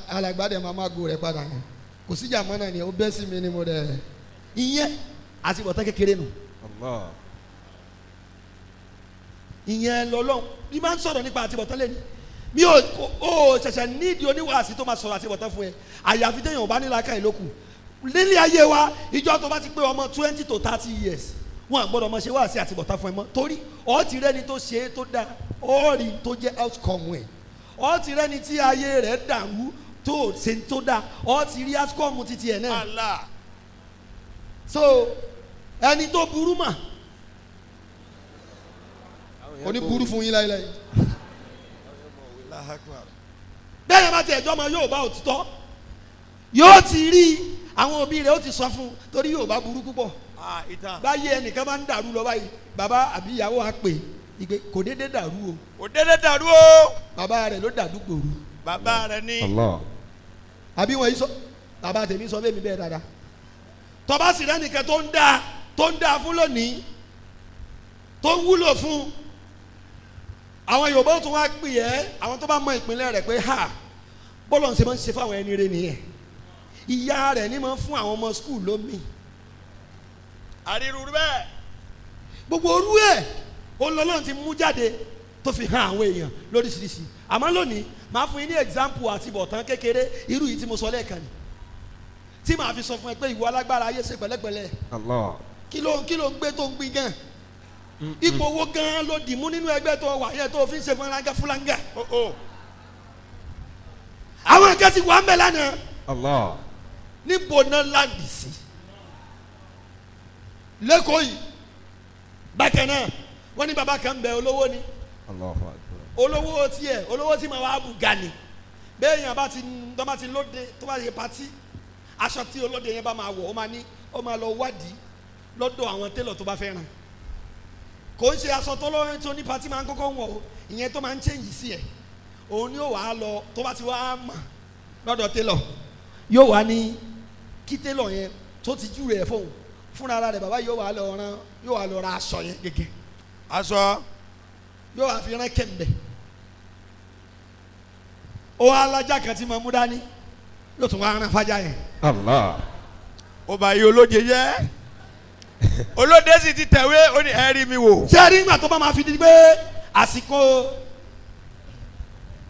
alàgbà dẹ̀ máa go rẹ̀ padà yẹn kò síjà mọ́ náà ni ó bẹ́ sí mi ni mo dẹ̀ ìyẹn àtibọ̀tán kékeré nù. Allah. Ìyẹn lọ́lọ́run bí máa ń sọ̀rọ̀ nípa àtibọ̀tán lẹ́ni mi ò ṣẹ̀ṣẹ̀ nídìí oníwàásí tó máa sọ̀rọ̀ àtibọ̀tán fún ẹ àyàfi téèyàn ò bá nílá ká ìlókù nílé ayé wa ìjọ tó bá ti pé ọmọ 20 to 30 years wọn àgbọ́dọ̀ ọmọ ṣe wàásí àtibọ̀tán fún ẹ mọ́ torí ọ ti rẹ́ni tó ṣe é tó dáa ọ rí tó jẹ́ outcome ẹ̀ ọ ti rẹ́ni tí ayé rẹ̀ dàrú tó ṣe tó dáa ọ ti rí outcome títí ẹ̀ náà. Allah. So ẹni tó burú mà oní burú fún yín láyéláyé. bẹ́ẹ̀ bá tiẹ̀ jọ́ ọmọ yóò bá òtítọ́ yóò ti rí àwọn òbí rẹ̀ ó ti sọ fún un torí yóò bá burú púpọ̀ báyé ẹnìkan bá ń dàrú lọ báyìí bàbá àbí ìyàwó á pè ìgbé kò déédéé dàrú o kò dédé dàrú o. bàbá rẹ̀ ló dàrú gbòòrú bàbá rẹ ní. Allah. àbí wọ́n yìí sọ bàbá tèmi sọ bẹ́ẹ̀ mi bẹ́ẹ̀ dáadáa tọ́ba sì rẹ́nìkan tó ń dáa fún lónìí tó ń wúlò fún àwọn Yorùbá tó wá pè ẹ́ àwọn tó bá mọ ìpínlẹ̀ rẹ̀ pé ha bọ́lọ̀ ń ṣe máa ń ṣe fáwọn ẹni rẹ̀ nìyẹn ìyá rẹ̀ ní máa ń fún àwọn ọmọ skul lómi àríru bẹ́ẹ̀. gbogbo orú ẹ̀ olólùwọ̀n ti mú jáde tó fi hàn àwọn èèyàn lóríṣiríṣi àmọ́ lónìí máa fún yín ní example àtibọ̀tán kékeré irú yìí tí mo sọ lẹ́ẹ̀kan ni tí màá fi sọ fún ẹ pé ìwọ alágbára ayé ṣe pẹ̀lẹ́pẹ̀lẹ́ Allah. kí ló ń gbé tó ń gbin gan ipò owó gan ló dì mú nínú ẹgbẹ́ tó wà yẹn tó fi ń ṣe fúlanga àwọn nǹkan ti wà ń bẹ lánàá Allah. níbo náà láǹdì sí lẹ́kọ̀ọ́ yìí bákan náà wọ́n ní bàbá kan bẹ olówó ni Allahu Akbar. olówó tí màá wá bùgà ni bẹ́ẹ̀ yẹn tó bá ti lóde tó bá yẹ pati aṣọ tí olóde yẹn bá máa wọ̀ ó máa lọ wádìí lọ́dọ̀ àwọn télọ̀ tó bá fẹ́ ràn kò ń ṣe aṣọ tó lóyún tó ní pati máa ń kọ́kọ́ wọ̀ o ìyẹn tó máa ń change sí ẹ̀ òun ni yóò wá lọ tó bá ti wá mà lọ́dọ̀ télọ̀ yóò wá ní kí télọ̀ yẹn tó ti júre ẹ̀ fóun fúnra rẹ̀ bàbá yóò wá lọ ra aṣọ yẹn gẹ́gẹ́ aṣọ. yóò wá fi rán kẹ́mbẹ̀ ó wá alájà kan tí mo mú dání yóò tún wá rán fájà yẹn. Allah. ó bá yí olóde jẹ́ olóde sì ti tẹ̀wé ó ní ẹ rí mi wò. ṣé ẹ rí ìgbà tó bá máa fi di pé àsìkò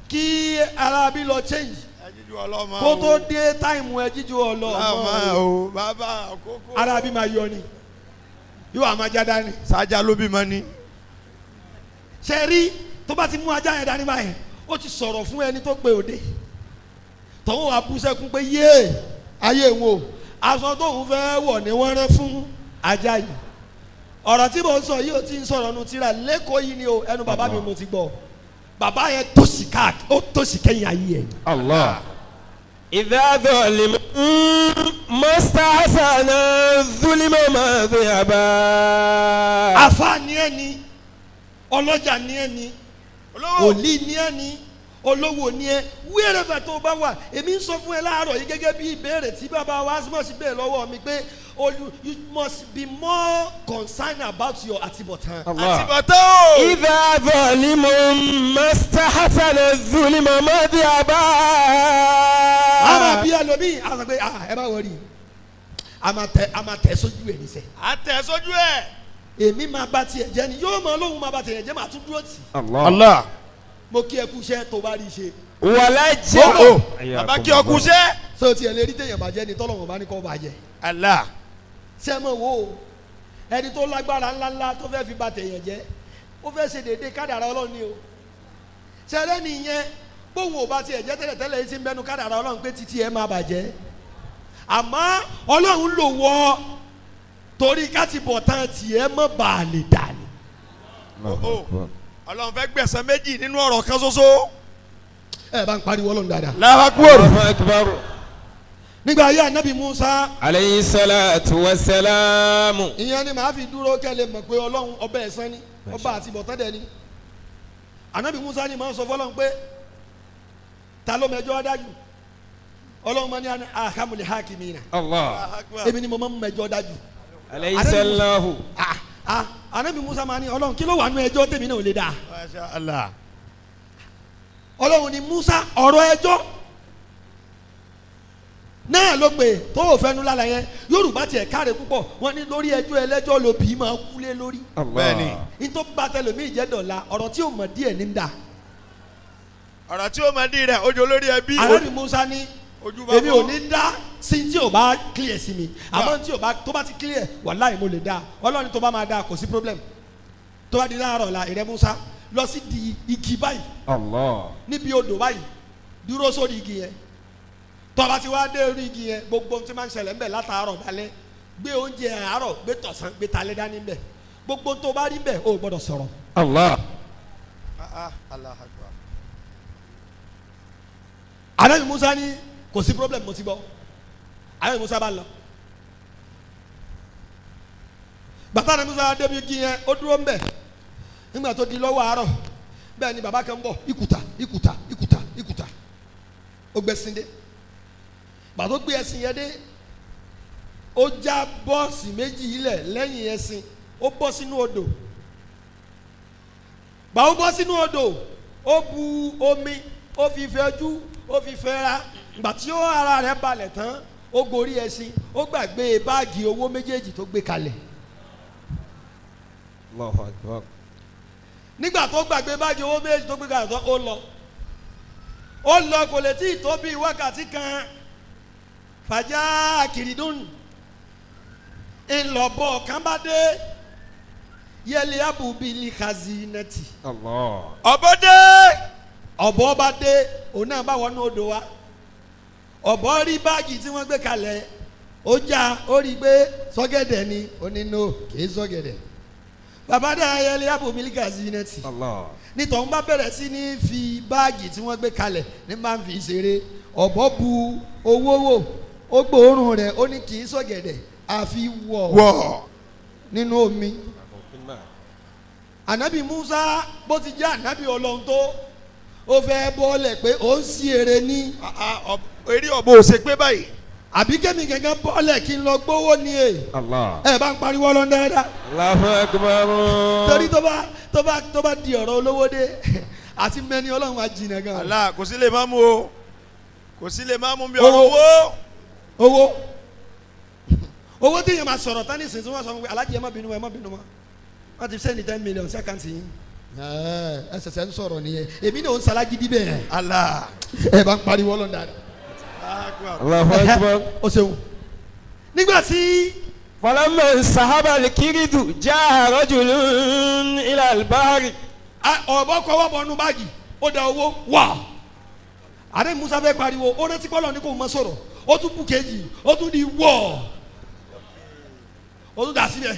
kí arábí lọ change ẹjíjú ọlọ́mọ o. kó tó dé táìmù ẹ jíjú ọlọ́mọ bàbá o bàbá àkókò. arábí máa yọ ni yóò wá máa já dání. sájà ló bímọ ni. ṣé rí tó bá ti mú ajá yẹn dání báyẹn ó ti sọ̀rọ̀ fún ẹni tó pe òde tọ́wọ́ wa bú sẹ́kún pé yéé ayé wo aṣọ tóun fẹ́ wọ̀ ni wọ́n rán fún ajá yìí ọ̀rọ̀ tí mo ń sọ yìí ó ti ń sọ̀rọ̀ nu tírà lẹ́kọ̀ọ́ yìí ni o ẹnu bàbá mi mo ti gbọ́ bàbá yẹn tòṣì káàkiri ó tòṣì kẹ́yìn ayé ẹ̀. Allah. إذا ظلم مستحسن الظلم مذهبا. àfáà ni ẹ ni ọlọ́jà ni ẹ ni òlì ni ẹ ni olówó ni ẹ wherever tó bá wà èmi ń sọ fún ẹ láàárọ̀ yìí gẹ́gẹ́ bí ìbéèrè tí bàbá wa Asmus bẹ́ẹ̀ lọ́wọ́ mi pé you must be more concerned about your àtibọ̀tán. Allah. àtibọ̀tán o. إذا ظلم حسن الظلم مذهبا. a máa bí ẹlòmíì a sọ pé ẹ bá wọrí a máa tẹ̀ sójú ẹ̀ níṣẹ́. a tẹ̀ sójú ẹ̀. èmi máa bá tiẹ̀ jẹ́ ni yóò máa lóhùn máa bá tiẹ̀ jẹ́ máa tún dúró tì. Allah. mo kí ẹ kú iṣẹ́ tó bá rí i ṣe. ولا جاء. bàbá kí ọkùn ṣe. so tiẹ̀ lè rí téèyàn bàjẹ́ ni tọ́lọ́wọ̀n bá ní kọ́ bàjẹ́. Allah. ṣé mo wo ẹni tó lágbára ńláńlá tó fẹ́ fi ba tèèyàn jẹ́ ó fẹ́ ṣe déédéé kádàrá ọlọ́run ni o. ṣẹlẹ̀ nìyẹn bóun ò bá tiẹ̀ jẹ́ tẹ́lẹ̀tẹ́lẹ̀ yìí ti ń bẹnu kádàrá ọlọ́run pé títí ẹ máa bàjẹ́ àmọ́ ọlọ́run lò wọ́ torí ká ti bọ̀ tán tiẹ̀ mọ́ bá a lè dà ní. Ọlọ́run fẹ́ gbẹ̀san méjì nínú ọ̀rọ̀ kan ṣoṣo. ẹ bá ń pariwo ọlọ́run dáadáa. Allahu Akbar. الله أكبر. nígbà ayé anabi musa عليه الصلاة والسلام. ìyẹn ni màá fi dúró kẹ́lẹ́ mọ̀ pé ọlọ́run ọba ẹ̀san ni ọba àti bọ̀tán dẹ̀ ni anabi musa ni màá sọ fọlọ́run pé ta ló mẹjọ́ dájú ọlọ́run mọ ní akamuli hakimina الله. èmi ni mo máa ń mẹjọ́ dájú عليه السلام. anabi musa máa ní ọlọ́run kí ló wà nú ẹjọ́ tèmi náà ò lè dá Masha Allah. ọlọ́run ni musa ọ̀rọ̀ ẹjọ́ náà ló pè tó o fẹnu lára yẹn yorùbá tiẹ̀ káre púpọ̀ wọ́n ní lórí ẹjọ́ ẹlẹ́jọ́ lóbi máa kúlé lórí Bẹ́ẹ̀ni. nítorí bá tẹlẹmí ìjẹ́ dọ̀la ọ̀rọ̀ tí o mọ̀ díẹ̀ ní da ọ̀rọ̀ tí ó máa di rẹ̀ ojú olórí ẹbí. anabi musa ní Ojú bá èmi ò fọ́. ní dá sí tí o bá clear sí mi àmọ́ tí o bá tó bá ti clear wàláhì mo lè dá ọlọ́run tó bá máa dá kò sí problem tó bá di láàárọ̀ la ìrẹ́ musa lọ sí di igi báyìí الله. níbi odò báyìí dúró sórí igi yẹn tó bá ti wá dé orí igi yẹn gbogbo ohun tí máa ń ṣẹlẹ̀ ńbẹ̀ látàárọ̀ dalẹ́ gbé oúnjẹ àárọ̀ gbé tọ̀sán gbé talẹ́ dání ńbẹ̀ gbogbo ohun tó bá rí ńbẹ̀ o ò gbọ́dọ̀ sọ̀rọ̀ الله. Allahu Akbar. anabi musa ní kò sí problem mo ti gbọ́ anabi musa bá lọ bàtà anabi musa débi igi yẹn ó dúró ńbẹ̀ nígbà tó di lọ́wọ́ àárọ̀ bẹ́ẹ̀ ni bàbá kan bọ̀ ìkùtà ìkùtà ìkùtà ìkùtà ó gbẹ́sìn dé bàtà ó gbé ẹṣin yẹn dé ó já bọ́ọ̀sì méjì ilẹ̀ lẹ́yìn ẹṣin ó bọ́ sínú odò bàá ó bọ́ sínú odò ó bu omi ó fi fẹjú ó fi fẹ́ra gbà tí ó ara rẹ̀ balẹ̀ tán ó gorí ẹṣin ó gbàgbé báàgì owó méjèèjì tó gbé kalẹ̀ الله أكبر. nígbà tó gbàgbé báàgì owó méjèèjì tó gbé kalẹ̀ tán ó lọ kò lè tí ì tó bíi wákàtí kan fàjà kìrìdùn ńlọbọ kan bá dé yẹlẹ abubili kazinati الله. Ọbọdé. ọ̀bọ bá dé òun náà bá wọnú odò wa ọ̀bọ rí báàgì tí wọ́n gbé kalẹ̀ ó já ó rí i pé sọ́gẹ̀dẹ̀ ni ó ní no kìí sọ́gẹ̀dẹ̀ bàbá dá ayẹlẹ abubili kazinati الله. nítorí bá bẹ̀rẹ̀ sí ní fi báàgì tí wọ́n gbé kalẹ̀ ní máa ń fi ṣeré ọ̀bọ bu owó wò ó gbóòórùn rẹ̀ ó ní kìí sọ́gẹ̀dẹ̀ àfi wọ̀ nínú omi anabi musa bó ti jẹ́ anabi ọlọ́run tó ó fẹ́ bọ́ọ̀lẹ̀ pé ó ń sí èrè ní Eré ọ̀bọ ò ṣe pé báyìí. àbí kémi gẹ́gẹ́ bọ́ọ̀lẹ̀ kí n lọ gbówó ní e الله. ẹ bá ń pariwo ọlọ́run dáadáa الله أكبر. torí tó bá di ọ̀rọ̀ olówó dé àti mẹ́ni ọlọ́run á jìnnà gan Allah kò sí lè má mú o. Kò sí lè má mú bí ọ̀rọ̀ owó. owó tí yẹn máa sọ̀rọ̀ tán ní ìsìn tí wọ́n sọ fún mi alájí ẹ má bínú mọ́ wọ́n ti sẹ́ni 10 million sí àkáǹtì yín ẹ ṣẹ̀ṣẹ̀ ń sọ̀rọ̀ nìyẹn èmi náà ń salagidi bẹ́ẹ̀ Allah. ẹ bá ń pariwo ọlọ́run dáadáa. الله أكبر. o ṣeun nígbà tí فلما انسحب الكرد جاء رجل إلى البحر. ọ̀bọ kọwọ́ bọnú báàgì ó da owó wà àdé musa fẹ́ pariwo ó rántí pọ́lọ́ ní kò mọ sọ̀rọ̀ ó tún bù kejì ó tún di wọ̀ ó tún dà sílẹ̀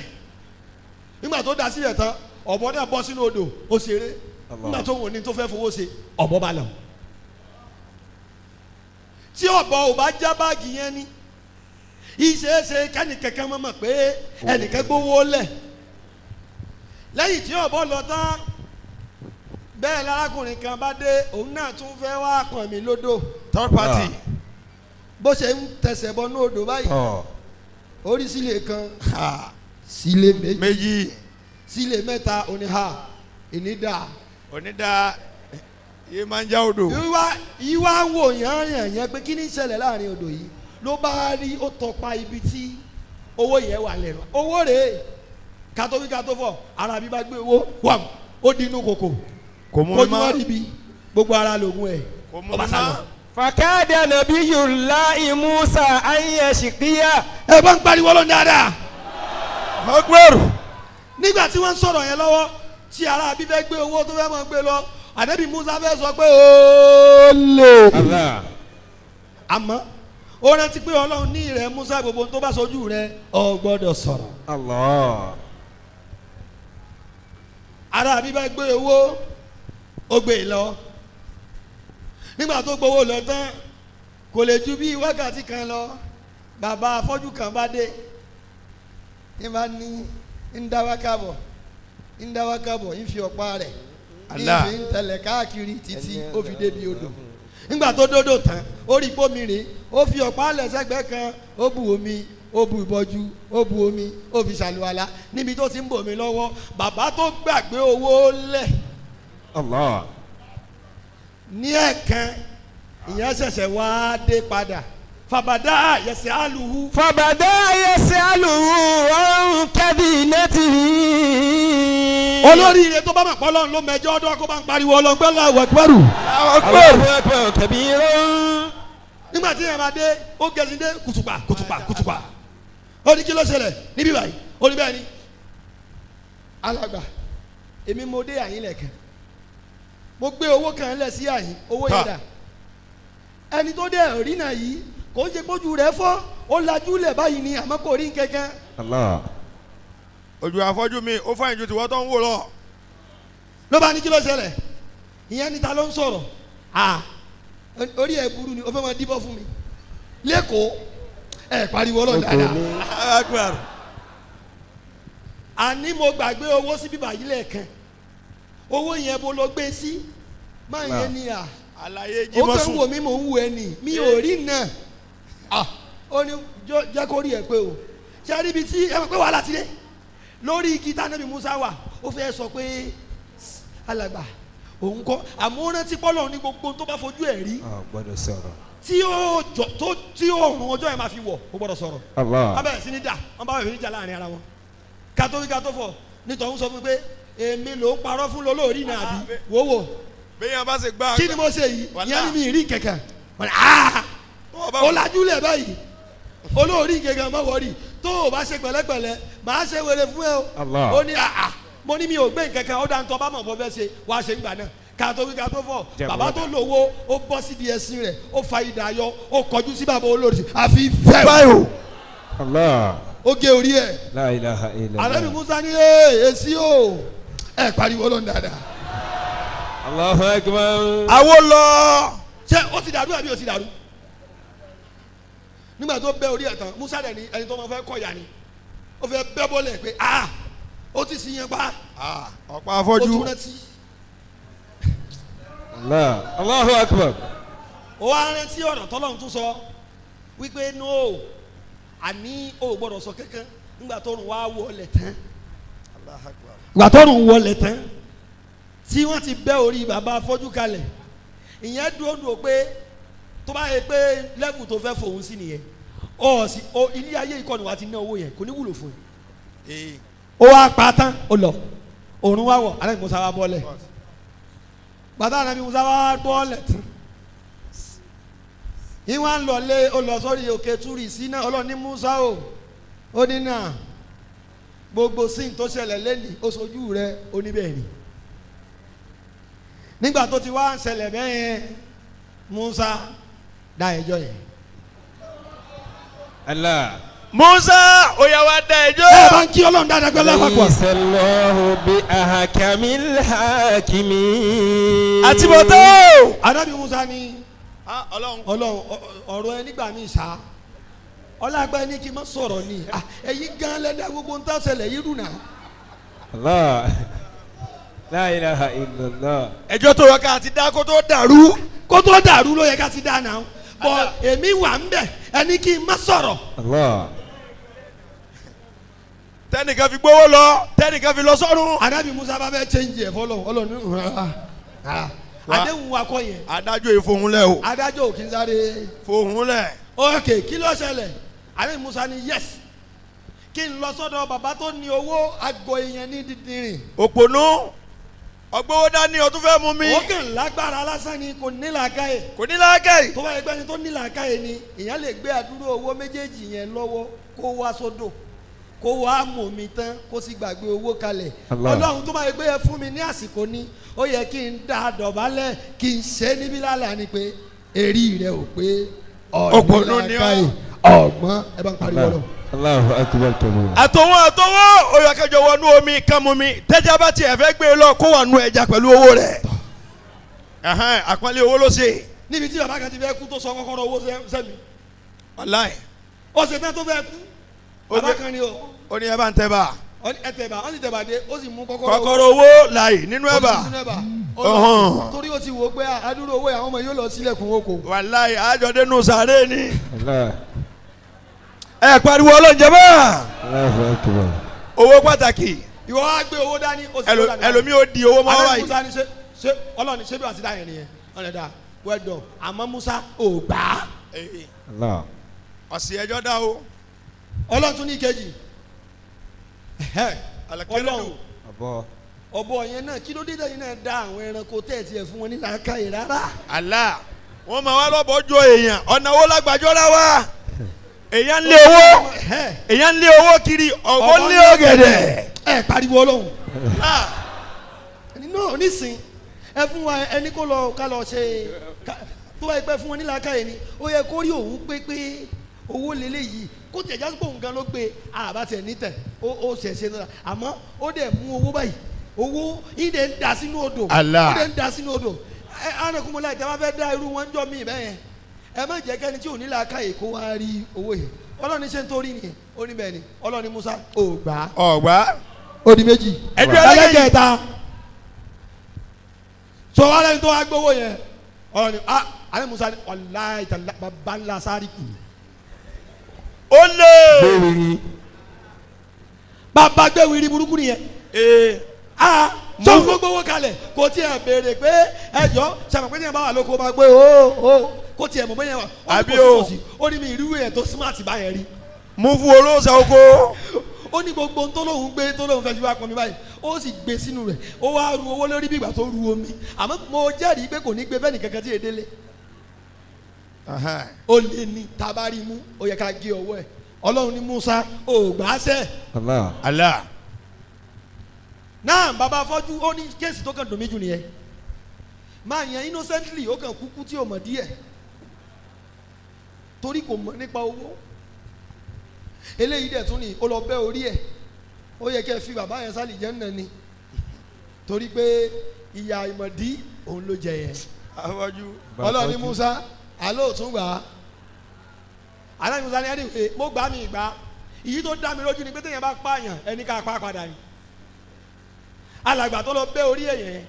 nígbà tó dà sílẹ̀ tán ọ̀bọ náà bọ́ sínú odò ó ṣeré nígbà tó wò ní tó fẹ́ fowó ṣe ọ̀bọ bá lọ tí ọ̀bọ ò bá já báàgì yẹn ní ìṣeéṣe kẹ́ni kẹ̀kẹ́ mọ̀ pé ẹnìkan gbówó lẹ̀ lẹ́yìn tí ọ̀bọ lọ tán bẹ́ẹ̀ lárákùnrin kan bá dé òun náà tún fẹ́ wá pọ̀n mí lódò Third party. bó ṣe ń tẹsẹ̀ bọ ní odò báyìí orí sílé kan sílé méjì Méjì. sílé mẹ́ta oníhà ìnídà Onídàá. iye máa ń já odò. ìwà ń wò yàn pé kí ni ìṣẹ̀lẹ̀ láàrin odò yìí ló bá rí ó tọpa ibi tí owó yẹn wà lẹ́nu owó rèé kátó fọ̀ ara bí bá gbé owó wàm ó di inú kòkò kò mú kojú mi wá mọ́. ríbi gbogbo ara lògùn ẹ̀ kò mú mi ọba sálọ. mọ́. fakada nabiyullahi Musa an yashqiya. ẹ bá ń pariwo lọ dáadáa. ọgbẹ́rù. nígbà tí wọ́n ń sọ̀rọ̀ yẹn lọ́wọ́ tí ara bí fẹ́ gbé owó tó fẹ́ mọ̀ gbé lọ ànábì Musa fẹ́ sọ pé ó lè. Allah. àmọ́ ó rántí pé ọlọ́run ní ìrẹ̀ Musa gbogbo tó bá sojú rẹ̀ ò gbọ́dọ̀ sọ̀rọ̀. Allah. ara bí fẹ́ gbé owó ó gbé lọ nígbà tó gbowó lọ tán kò lè ju bí wákàtí kan lọ bàbá afọ́jú kan bá dé ní bá ní ń dá wákàbọ̀ ń fi ọ̀pá rẹ̀ Allah. ń fi ń tẹ̀lẹ̀ káàkiri títí ó fi débi odò nígbà tó dódò tán ó rí pómi rè ó fi ọ̀pá lẹ́sẹ̀gbẹ́ kan ó bu omi ó bu ìbọjú ó bu omi ó fi ṣàlùwàlá níbi tó ti ń bòmí lọ́wọ́ bàbá tó gbàgbé owó lẹ̀ Allah. ní ẹ̀kan ìyẹn ṣẹ̀ṣẹ̀ wá dé padà fàbàdà yẹsẹ̀ àlùhù. fabada yasaluhu an kabinatihi. olórí ire tó bá mọ̀ pọ́ lọ́run ló mẹjọ́ ọdún kó bá ń pariwo ọlọ́gbẹ́ lọ́wọ́ ẹ̀kúrú. Allahu akbar kabiran. nígbà tí yẹn máa dé ó gẹ̀ẹ́sì dé kùtùpà ó ní kí ló ṣẹlẹ̀ níbí báyìí ó ní bẹ́ẹ̀ ni alàgbà èmi mo dé àyín lẹ̀kẹ́ mo gbé owó kan lẹ̀ sí àyín owó yẹn dà ẹni tó dé rí náà yìí kò ń ṣe kójú rẹ̀ fọ́ ó lajú lẹ̀ báyìí ni àmọ́ kò rí kankan. Allah. ojú afọ́jú mi ó fàyìn ju tiwọ́ tó ń wò lọ. ló bá ní kí ló ṣẹlẹ̀ ìyẹn níta ló ń sọ̀rọ̀ orí ẹ̀ burú ni ó fẹ́ máa díbọ́ fún mi lẹ́kọ̀ọ́ ẹ̀ pariwo ọlọ́run dáadáa àní mo gbàgbé owó sí bíbá yìí lẹ́ẹ̀kan owó yẹn bó lọ gbé sí máa yẹn ni àlàyé ó jímọ̀ fẹ́ sùn. wò mí mò ń wò ẹ́ nì mi ò rí náà ó ní jẹ́ kó rí ẹ pé o ṣe é rí ibi tí ẹ mọ̀ pé wàhálà ti dé lórí igi tánàbí Musa wà ó fẹ́ sọ pé alàgbà òun kọ́ àmọ́ rántí pọ́lọ́ ní gbogbo tó bá fojú ẹ̀ rí gbọ́dọ̀ sọ̀rọ̀. tí òòrùn ọjọ́ yẹn máa fi wọ̀ ó gbọ́dọ̀ sọ̀rọ̀ Allah. abẹ́rẹ́ sí ní dà wọ́n bá wẹ̀ ní jà láàrin ara wọn kátó wí kátó fọ̀ nítorí sọ fún mi pé èmi ló ń parọ́ fún lólórí náà àbí wòwò bẹ́ẹ̀ bá ṣe gbá. kí ni mo ṣe yìí Wàlá. ìyẹn ni mi rí kẹ̀kẹ́ ó lajú lẹ̀ báyìí olórí kẹ̀kẹ́ má wọ̀rí tó o bá ṣe pẹ̀lẹ́pẹ̀lẹ́ màá ṣe wèrè fún ẹ o Allah. ó ní mo ní mi ò gbé kẹ̀kẹ́ ó dáńtọ́ bá mọ̀ bọ́ fẹ́ ṣe wàá ṣe ń gbà náà kátó wí kátó fọ̀ Jẹ́ bàbá bọ́dà. tó lówó ó bọ́ sídìí ẹṣin rẹ̀ ó fa idà yọ ó kọjú sí bàbá olórí àfi fẹ́ báyò. Allah. ó gé orí ẹ̀ La ilaha illallah. alẹ́ mi Musa ní èsì o ẹ pariwo lọ́nà dáadáa Allahu akbar. àwo lọ. ṣé ó ti dàrú àbí ó ti dàrú nígbà tó bẹ́ orí ẹ̀ tán Musa dẹ̀ ní ẹni tó máa fẹ́ kọ̀yà ni ó fẹ́ bẹ́ bọ́lẹ̀ pé ó ti sì yẹn pa ọ̀pá ó afọ́jú. tún rántí Allah. Allahu akbar. ó wá rántí ọ̀rọ̀ tọ́lọ́run tún sọ wípé no àní ó gbọ́dọ̀ sọ kankan nígbà tó rùn wá wọlé tán ìgbà tó rùn wọlé tán tí wọ́n ti bẹ́ orí bàbá afọ́jú kalẹ̀ ìyẹn dúró pé tó bá yẹ pé lẹ́fù tó fẹ́ fòun sí nìyẹn ilé ayé ìkọ́ni wa ti ná owó yẹn kò ní wúlò fún yẹn ó wá pa tán ó lọ òrùn wá wọ̀ alẹ́ Musa wá bọ́lẹ̀ bàtà nàbí Musa wá bọ́lẹ̀ tán ìwọ̀n lọ lé ó lọ sórí òkè túrì sí náà ọlọ́ni Musa o ó ní náà gbogbo sin tó ṣẹlẹ̀ lẹ́nìí ó sojú rẹ oníbẹ̀rẹ̀ nígbà tó ti wá ń ṣẹlẹ̀ bẹ́ẹ̀ yẹn Musa dá ẹjọ́ yẹn. Allah. Musa oya wa da ẹjọ́. ẹ bá ń kí Ọlọ́run dáadáa pẹ́ lápapọ̀. Sallahu bi ahkamil hakimin. àti bọ̀tọ́. Ànábì Musa ní Ọlọ́run. Ọlọ́run ọ̀rọ̀ ẹ nígbà míì sá ọlọ́gbà ní kí n má sọ̀rọ̀ ni ẹ̀yin gan lẹ́dá gbogbo ń tà ṣẹlẹ̀ yìí dùn náà. Allah. La ilaha illallah. ẹjọ́ tó yọ ká ti dá kó tó dàrú. kó tó dàrú ló yẹ ká ti dá náà bọ èmi wà ń bẹ ẹni kí n má sọ̀rọ̀. Allah. tẹnìkan fi gbówó lọ tẹnìkan fi lọ sọ́run. Ànábì Musa bá fẹ́ change ẹ̀ fọlọ́ Ọlọ́run àdéhùn wa kọ́ yẹn. adájọ́ ìfohùnlẹ̀ o. adájọ́ ò kí n sáré. fohùnlẹ̀. ok kí ló ṣẹlẹ̀ àlẹ́ Musa ni yes kí n lọ sọ́dọ̀ bàbá tó ní owó àgọ́ èèyàn ní dídìrín. òpònú ọgbọ́wọ́ dání ọtún fẹ́ mú mi. ó kàn lágbára lásán ni kò ní làákàyè. kò ní làákàyè. tó bá yẹ pé ẹni tó ní làákàyè ni èèyàn lè gbé àdúró owó méjèèjì yẹn lọ́wọ́ kó wá sódò kó wá mọ̀ mi tán kó sì gbàgbé owó kalẹ̀. ọlọ́run tó bá yẹ pé ẹ fún mi ní àsìkò ni ó yẹ kí n dá dọ̀bálẹ̀ kí n ṣe níbí lálẹ́ ni pé èrí rẹ ò pé òpònú ni ọ́. ọgbọ́n ẹ bá ń pariwo lọ. Allahu akbar kabira. àtọwọ́ ó yẹ kẹjọ wọnú omi kan mú mi tẹ́jà bá tiẹ̀ fẹ́ gbé lọ kó wà nú ẹja pẹ̀lú owó rẹ̀. àpọ́nlé owó ló ṣe. níbi tí bàbá kan ti fẹ́ kú tó sọ kọ́kọ́rọ́ owó sẹ́mi. wàláì. ó ṣe tán tó fẹ́ kú. bàbá kan ni o. ó ní ẹ bá ń tẹ́ bá. ẹ tẹ̀ bá ó sì tẹ̀ bá dé ó sì mú kọ́kọ́rọ́ owó láì nínú ẹ̀ bá. torí ó ti wò ó pé àdúró owó àwọn ọmọ yóò lọ sílẹ̀kùn oko. wàláì àjọdẹ́nu sàárè ni. ẹ pariwo ọlọ́njẹ́ bá. owó pàtàkì. ìwọ wá gbé owó dání. ẹlòmíì ó di owó mọ́ wáyé. alẹ́ Musa ni ṣe ọlọ́ni ṣé bí wàá ti dá yẹn nìyẹn ọ̀nà dá well done àmọ́ Musa ò gbà á. ọ̀sìn ẹjọ́ dá o. ọlọ́run tún ní ìkejì. ọlọ́run ọ̀bọ yẹn náà kí ló dé tẹ̀yìn náà dá àwọn ẹranko tẹ̀sí ẹ̀ fún wọn ní làákàyè rárá. Allah wọn máa wá lọ́bọ̀ jó èèyàn ọ̀nà owó lágbàjọ́ rà wá. èèyàn ń lé owó èèyàn ń lé owó kiri ọ̀bọ ń lé ọ̀gẹ̀dẹ̀. ẹ pariwo ọlọ́run. ẹni náà nísìn ẹ fún wa ẹni kó lọ ká lọ ṣe tó bá yẹ pé fún wọn ní làákàyè ni ó yẹ kó rí òun pé owó lélẹ̀ yìí kó tẹ̀ jásí pé òun gan ló gbé àbá tẹ̀ nítẹ̀ ó ṣẹ̀ṣẹ̀ náà àmọ́ ó dẹ̀ mú owó báyìí owó yìí dẹ̀ ń da sínú odò ó dẹ̀ ń da sínú odò ẹ anakunmọ́lá ìtẹ́ bá fẹ́ dá irú wọn jọ mí bẹ́ẹ̀ yẹn ẹ má jẹ́ kẹ́ni tí ò ní làákàyè kó wá rí owó yẹn ọlọ́ni ṣe ń torí ni ó ní bẹ́ẹ̀ ni ọlọ́ni Musa ò gbà. ọ̀gbá. ó di méjì. ẹjọ́ ẹlẹ́gẹ̀ẹ́ta. sọ wá lẹ́yìn tó wá gbówó yẹn ọlọ́ni alẹ́ Musa ni wàláhì tàlá bàbá ńlá sáré kù. ó lè. bàbá gbé wiri burúkú nìyẹn. sọ fún gbówó kalẹ̀ kò tiẹ̀ béèrè pé ẹjọ́ sàmì pé ní ẹ̀ bá wà lóko bá gbé kó tiẹ̀ mọ̀ bẹ́yẹn wà. àbí o ó ní mi ìrú yẹn tó smart báyẹn rí. mú fún olóòsà oko. ó ní gbogbo tó lóun gbé tó lóun fẹ́ fi wá pọn mi báyìí ó sì gbé sínú rẹ̀ ó wá ru owó lórí bí ìgbà tó ru omi àmọ́ mo jẹ́rìí pé kò ní gbé fẹ́ni kankan tí èdè lé. ó lé ní tabari mú ó yẹ ká gé ọwọ́ ẹ̀ ọlọ́run ní Musa ò gbà sẹ́. Allah. náà bàbá afọ́jú ó ní kéèsì tó kàn dùn mí jù nìyẹn máa yẹn innocently ó kàn kúkú tí ò mọ̀ díẹ̀ torí kò mọ̀ nípa owó eléyìí dẹ̀ tún ní ó lọ bẹ́ orí ẹ̀ ó yẹ kẹ́ fi bàbá yẹn sálì jẹ́ nà ni torí pé ìyá ìmọ̀dí òun ló jẹ yẹn. afọ́jú. ọlọ́ọ̀ni Musa alóòtún gbà á aláì Musa ní ẹni pé mo gbà mí gbà ìyí tó dá mi lójú ni pé téèyàn bá pààyàn ẹni ká pa padà ni alàgbà tó lọ bẹ́ orí ẹ̀ yẹn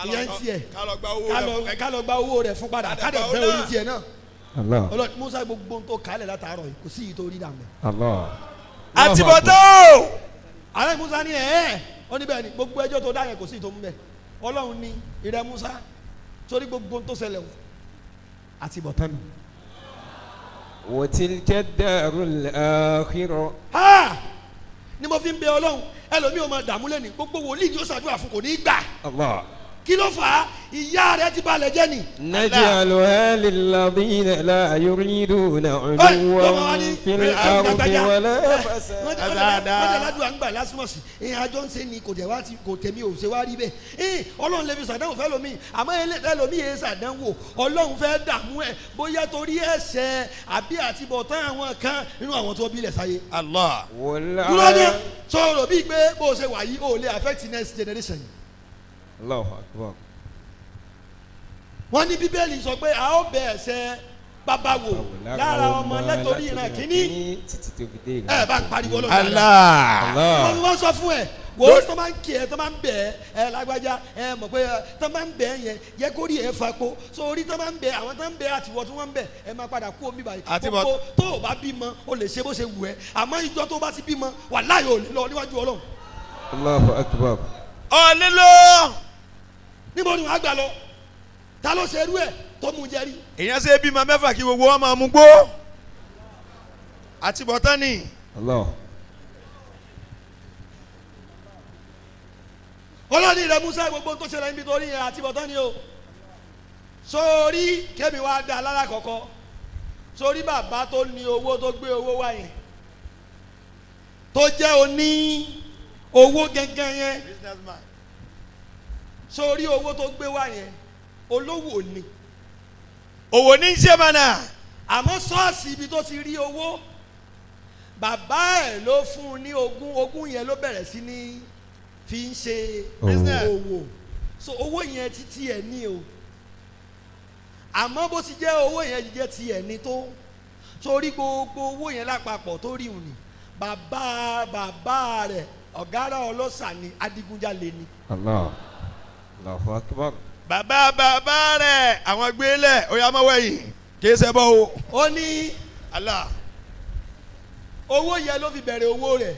ìyẹn tiẹ̀ ká lọ gba owó rẹ̀ fún padà ká dẹ̀ bẹ́ orí tiẹ̀ náà ọlọ́ọ̀ni Musa gbogbo tó kálẹ̀ látàárọ̀ yìí kò sí ìyí tó rí dàmẹ́. àtibọ̀tọ́. aláì Musa ní ó ní bẹ́ẹ̀ ni gbogbo ẹjọ́ tó dá yẹn kò sí ìyí tó mú bẹ́ẹ̀ ọlọ́run ní ìrẹ́ Musa torí gbogbo tó ṣẹlẹ̀ àtibọ̀tán nù. وتلك الدار الآخرة. ni mo fi ń bẹ ọlọ́run ẹlòmíì ó máa dààmú lẹ́nu gbogbo wòlíì ni ó ṣàdúrà fún kò ní í gbà. Allah. kí ló fà á ìyá rẹ ti balẹ̀ jẹ́ ni. نجعلها للذين لا يريدون علوا في الأرض ولا فسادا. wọ́n ládùúgbò à ń gbà lásìmọ̀sì àjọ ń ṣe ni kò tẹ̀mí ò ṣe wá rí bẹ́ẹ̀ ọlọ́run lè fi ṣàdánwò fẹ́ lomi àmọ́ ẹlòmíì yẹn ṣàdánwò ọlọ́run fẹ́ dààmú ẹ̀ bóyá torí ẹ̀ṣẹ̀ àbí àtibọ̀tán àwọn kan nínú àwọn tó bí lẹ̀ sáyé. Allah. dúró dé sọ̀rọ̀ bíi pé bó ṣe wà yìí ó lè affect next generation. Allahu Akbar. wọ́n ní bíbélì sọ pé a ó bẹ ẹ̀ṣẹ̀ bàbá wò lára ọmọ lẹ́tọ̀rí ìran kínní ẹ bá ń pariwo lọ́wọ́ Allah. wọ́n sọ fún ẹ wo tó máa ń kí ẹ tó máa ń bẹ ẹ lágbájá ẹ mọ̀ pé tó máa ń bẹ yẹn yẹ kó rí ẹ fapò sórí tó máa ń bẹ àwọn tó ń bẹ àtiwọ́ tó máa ń bẹ ẹ máa padà kú omi báyìí gbogbo tó o bá bímọ o lè ṣe bó ṣe wù ẹ àmọ́ ìjọ tó bá ti bímọ wàláhì ò lè lọ níwájú Ọlọ́run. Allahu Akbar. ọ̀lẹ́lọ́. níbo ni wàá gbà lọ ta ló ṣe irú ẹ̀ tó mú jẹ́rí. èèyàn ṣe bímọ mẹ́fà kí gbogbo wọn máa mú gbó àti bọ̀tán ni. Allah. ọlọ́ni rẹ̀ Musa gbogbo tó ṣẹlẹ̀ níbi torí yẹn àti bọ̀tán ni o sórí kẹ́mi wá dá lára kọ̀kọ́ sórí bàbá tó ní owó tó gbé owó wá yẹn tó jẹ́ oní owó gẹ́gẹ́ yẹn sórí owó tó gbé wá yẹn olówó ni òwò ní í ṣe mọ́nà. àmọ́ ṣọ́ọ̀ṣì ibi tó ti rí owó bàbá ẹ̀ ló fún un ní ogún yẹn ló bẹ̀rẹ̀ sí ní fi ń ṣe owó so owó yẹn títí ẹ̀ ní o àmọ́ bó ti jẹ́ owó yẹn jẹ́ ti ẹ̀ ní tó sórí gbogbo owó yẹn lápapọ̀ tó rí òun ni bàbá rẹ̀ ọ̀gára ọlọ́ṣà ni adigunjalè ni. Allah. Allahu akbar. bàbá rẹ̀ àwọn gbélé oyamọ́wẹ́yìn kì í ṣe bọ́ o. ó ní Allah. owó yẹn ló fi bẹ̀rẹ̀ owó rẹ̀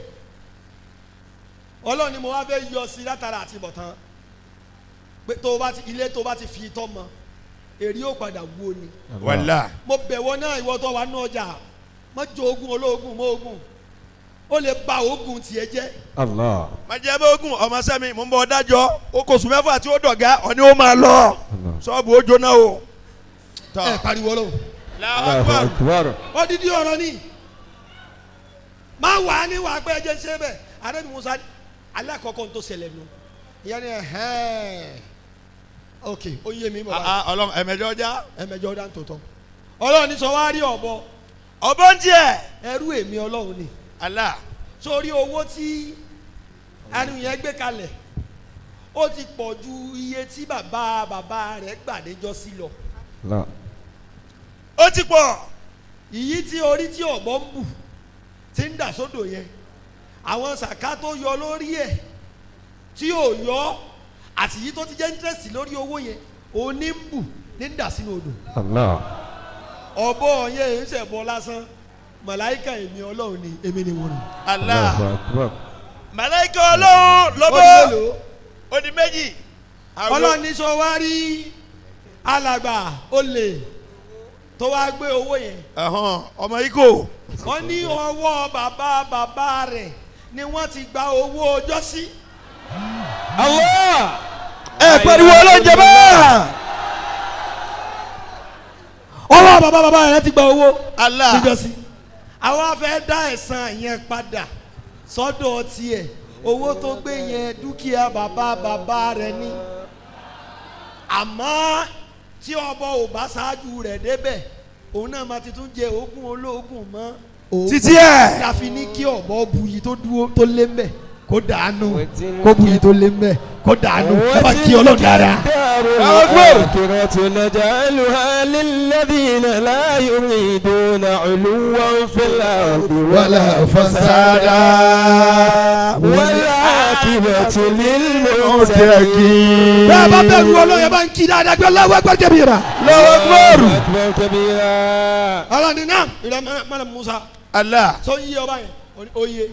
ọlọ́run ni mo wá fẹ́ yọ sí látara àti bọ̀tán pé ilé tó bá ti fi tọ́ mọ èrè yóò padà wó ni. wàlá. mo bẹ̀wọ̀ náà ìwọ tó wà ní ọjà má jẹ ogun olóògùn mọ́ ogun ó lè ba ogun tiẹ̀ jẹ́. Allah. má jẹ́ bá ogun ọmọ sẹ́mi mo ń bọ̀ dájọ́ o kò sùn mẹ́fà tí ó dọ̀gá ọ̀ni ó máa lọ sọ́ọ̀bù ó jóná o. ẹ pariwo lọ. Allahu akbar. odidi ọ̀rọ̀ ni má wà á ní wà á pé ẹjẹ ṣe bẹ́ẹ̀ Ànábì Musa alákọ̀ọ́kọ́ tó ṣẹlẹ̀ nù ìyẹn ni ok ó yé mi bọ̀ báyìí. ọlọ́run ẹ̀mẹjọ já. ẹ̀mẹjọ dá ń tòótọ́ ọlọ́run ní sọ wá rí ọ̀bọ ọ̀bọ ń tiẹ̀. ẹrú èmi ọlọ́run ni Allah. sórí owó tí ẹnu yẹn gbé kalẹ̀ ó ti pọ̀ ju iye tí bàbá rẹ̀ gbàdéjọ́ sí lọ. Allah. ó ti pọ̀. ìyí tí orí tí ọ̀bọ ń bù ti ń dà sódò yẹn àwọn sàká tó yọ lórí ẹ̀ tí ò yọ àti yìí tó ti jẹ́ interest lórí owó yẹn òní ń bù ní ń dà sínú odò. Allah. ọ̀bọ yẹn ń ṣẹ̀bọ lásán màláìka èmi ọlọ́run ni èmi ni mo rìn. Allah. Allahu akbar. màláìka ọlọ́run lọ́bọ̀ ó di méjì. ọlọ́run ní sọ wá rí alàgbà olè tó wá gbé owó yẹn. ọmọ ikó. wọ́n ní ọwọ́ bàbá rẹ̀ ni wọ́n ti gba owó ọjọ́ sí. Allah. ẹ pariwo ọlọ́njẹ bá. ọwọ́ bàbá rẹ̀ ti gba owó Allah. ọjọ́ sí. àwa fẹ́ dá ẹ̀san yẹn padà sọ́dọ̀ tiẹ̀ owó tó gbé yẹn dúkìá bàbá rẹ̀ ní. àmọ́ tí ọbọ̀ ò bá ṣáájú rẹ̀ débẹ̀ òun náà máa ti tún jẹ ogún ológun mọ́. títí ẹ̀. láfi ní kí ọ̀bọ buyi tó dúró tó lé mbẹ̀ kó dànù kó buyi tó lé mbẹ̀ kó dànù ẹ bá kí ọlọ́run dára. الآخرة نجعلها للذين لا يريدون علوا في الأرض ولا فسادا والعاقبة للمتقين. bẹ́ẹ̀ bá bẹ̀rù ọlọ́run yẹn bá ń kí dáadáa gbé Allahu Akbar kabira. Allahu كبيرا. ọlọ́run ní náà ìrẹ́ mọ́lẹ̀ Musa. Allah. sọ yíyẹ ọba yẹn oyè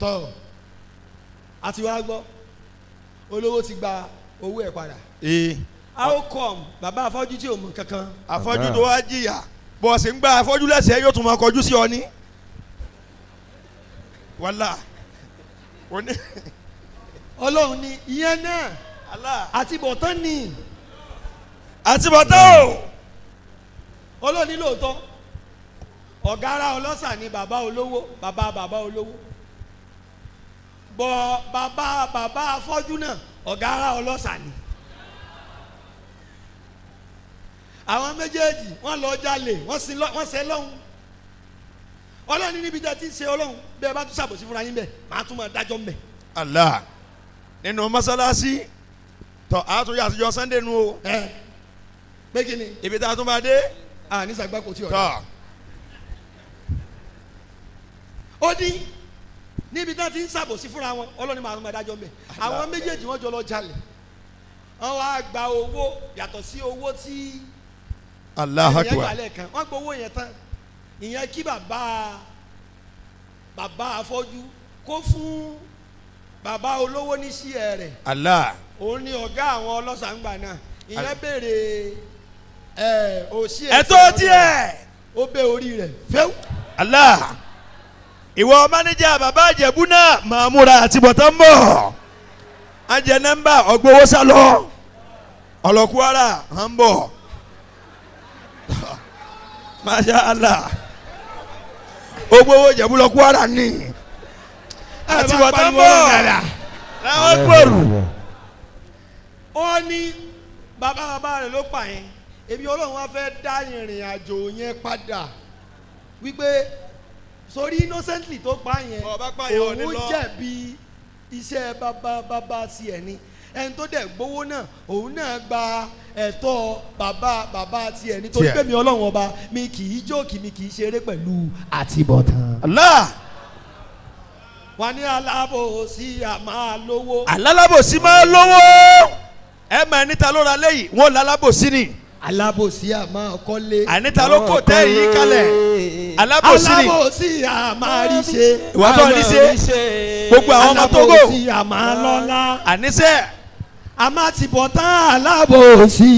tọ́ àti wàá gbọ́ olówó ti gba owó ẹ̀ padà. how come bàbá afọ́jú tí ò mọ̀ kankan. afọ́jú tó wá jìyà bọ́ọ̀sì ń gba afọ́jú lẹ́sẹ̀ yóò tún máa kọjú sí ọ ní. wàlá. ọlọ́run ní ìyẹn náà Allah. àtibọ̀tán ni. àtibọ̀tán o. ọlọ́run ní lóòótọ́ ọ̀gára ọlọ́ṣà ni bàbá olówó bàbá olówó bọ̀ bàbá afọ́jú náà ọ̀gára ọlọ́ṣà ni. àwọn méjèèjì wọ́n lọ jalè wọ́n ṣe lọ́hùn ọlọ́run ní níbi tí a ti ń ṣe ọlọ́run bẹ́ẹ̀ bá tún ṣàbòsí fúnra yín bẹ́ẹ̀ màá tún máa dájọ́ mbẹ́. Allah. nínú mọ́sálásí tọ́ àtúnyà àtijọ́ Sunday nu o. pé kí ni. ibi tá a tún bá dé. ní sàgbà kò tí ò tọ́. ó ní níbi tí wọ́n ti ń ṣàbòsí fúnra wọn ọlọ́run ní màá tún máa dájọ́ mbẹ́. àwọn méjèèjì wọ́n jọ lọ jalè wọ́n wá gba owó yàtọ̀ sí owó tí Allahu ẹnìyẹn gbà Akbar. lẹ́ẹ̀kan wọ́n gba owó yẹn tán ìyẹn kí bàbá afọ́jú kó fún bàbá olówó ní sí ẹ rẹ̀ Allah. òun ni ọ̀gá àwọn ọlọ́sàngbà náà ìyẹn béèrè òsì ẹ̀tọ́ tiẹ̀. ó bẹ orí rẹ̀ fẹ́ù. Allah. ìwọ mánéjà bàbá àjẹ̀bú náà máa múra àti bọ̀tán bọ̀. ajẹ nọ́mbà ọgbọ́wọ́ sálọ ọlọ́kùwárà à ń bọ̀. Masha Allah. Ogbówó Ìjẹ̀bú lọ́kùwárà ní. àti bọ̀tán bọ̀. láwọn gbòòrò. ó ní bàbá rẹ̀ ló pa yẹn èmi ọlọ́run wá fẹ́ dá ìrìn àjò yẹn padà wípé sórí innocently tó pa yẹn òun jẹ̀bi iṣẹ́ bàbá sí ẹ̀ ni ẹni tó dẹ̀ gbowó náà òun náà gba ẹ̀tọ́ bàbá ti ẹ̀ nítorí pé mi ọlọ́run ọba mi kì í jókì mi kì í ṣeré pẹ̀lú àtibọ̀tán. Allah. wọ́n ní alábòsí máa lówó. alábòsí máa lówó. ẹ máa níta ló ra léyìí wọn lálábòsí ni. alábòsí máa kọ́lé. àníta ló kò tẹ́ yìí kalẹ̀. alábòsí ni. alábòsí máa rí ṣe. ìwà tó ní ṣe. gbogbo àwọn ọmọ Tógò. alábòsí máa lọ́lá. àníṣe. a máa ti bọ̀ tán alábòsí.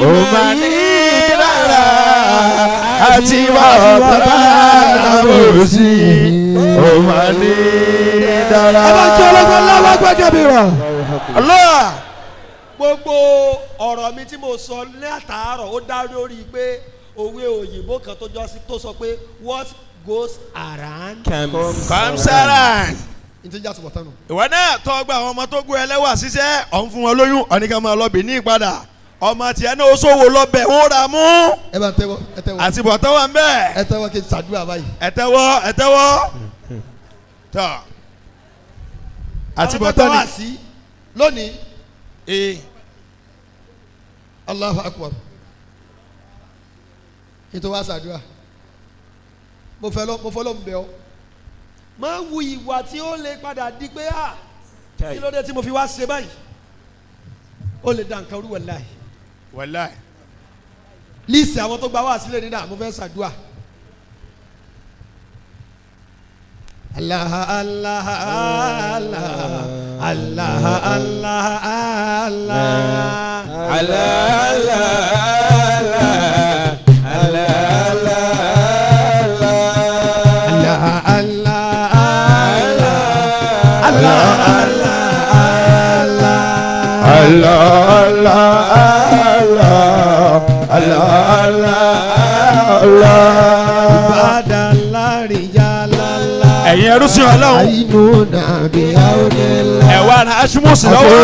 ó máa ní rárá àti bọ̀ tán alábòsí. ó máa ní rárá. ẹ bá tí ọlọ́gbọ́n láwọn gbẹ́jọ́ mi rọ̀. Allah. gbogbo ọ̀rọ̀ mi tí mo sọ ní àtàárọ̀ ó dá lórí pé òwe òyìnbó kan tó sọ pé what goes around comes around. nítorí jà túbọ̀ tánu. ìwọ náà tọ́ gba àwọn ọmọ tó gbé ẹlẹ́wà ṣiṣẹ́ ọ̀hún fún wọn lóyún ọ̀nìkan máa lọ bì ní ìpadà ọmọ tiẹ̀ náà ó ṣòwò lọ́bẹ̀ ó rà mú. ẹ bá ń tẹ́wọ́ ẹ tẹ́wọ́. àti bọ̀tán wà ń bẹ̀. ẹ tẹ́wọ́ kí n ṣàdúrà báyìí. ẹ tẹ́wọ́ tọ́ àti bọ̀tán àwọn ni. sí lónìí ee Allahu Akbar kí n tó wá ṣàdúrà mo fọ́ ló ń bẹ̀ ọ́ máa wu ìwà tí ó lè padà di pé kí ló dé tí mo fi wá ṣe báyìí ó lè dá nǹkan rú wàláhì. wàláhì. líìsì àwọn tó gba wá sílẹ̀ nínú àmú fẹ́ ṣàdúrà. Allah Allah Allah Allah Allah Allah ẹ̀yin ẹrú sí Ọlọ́run ẹ wá ra aṣímọ̀sí lọ́wọ́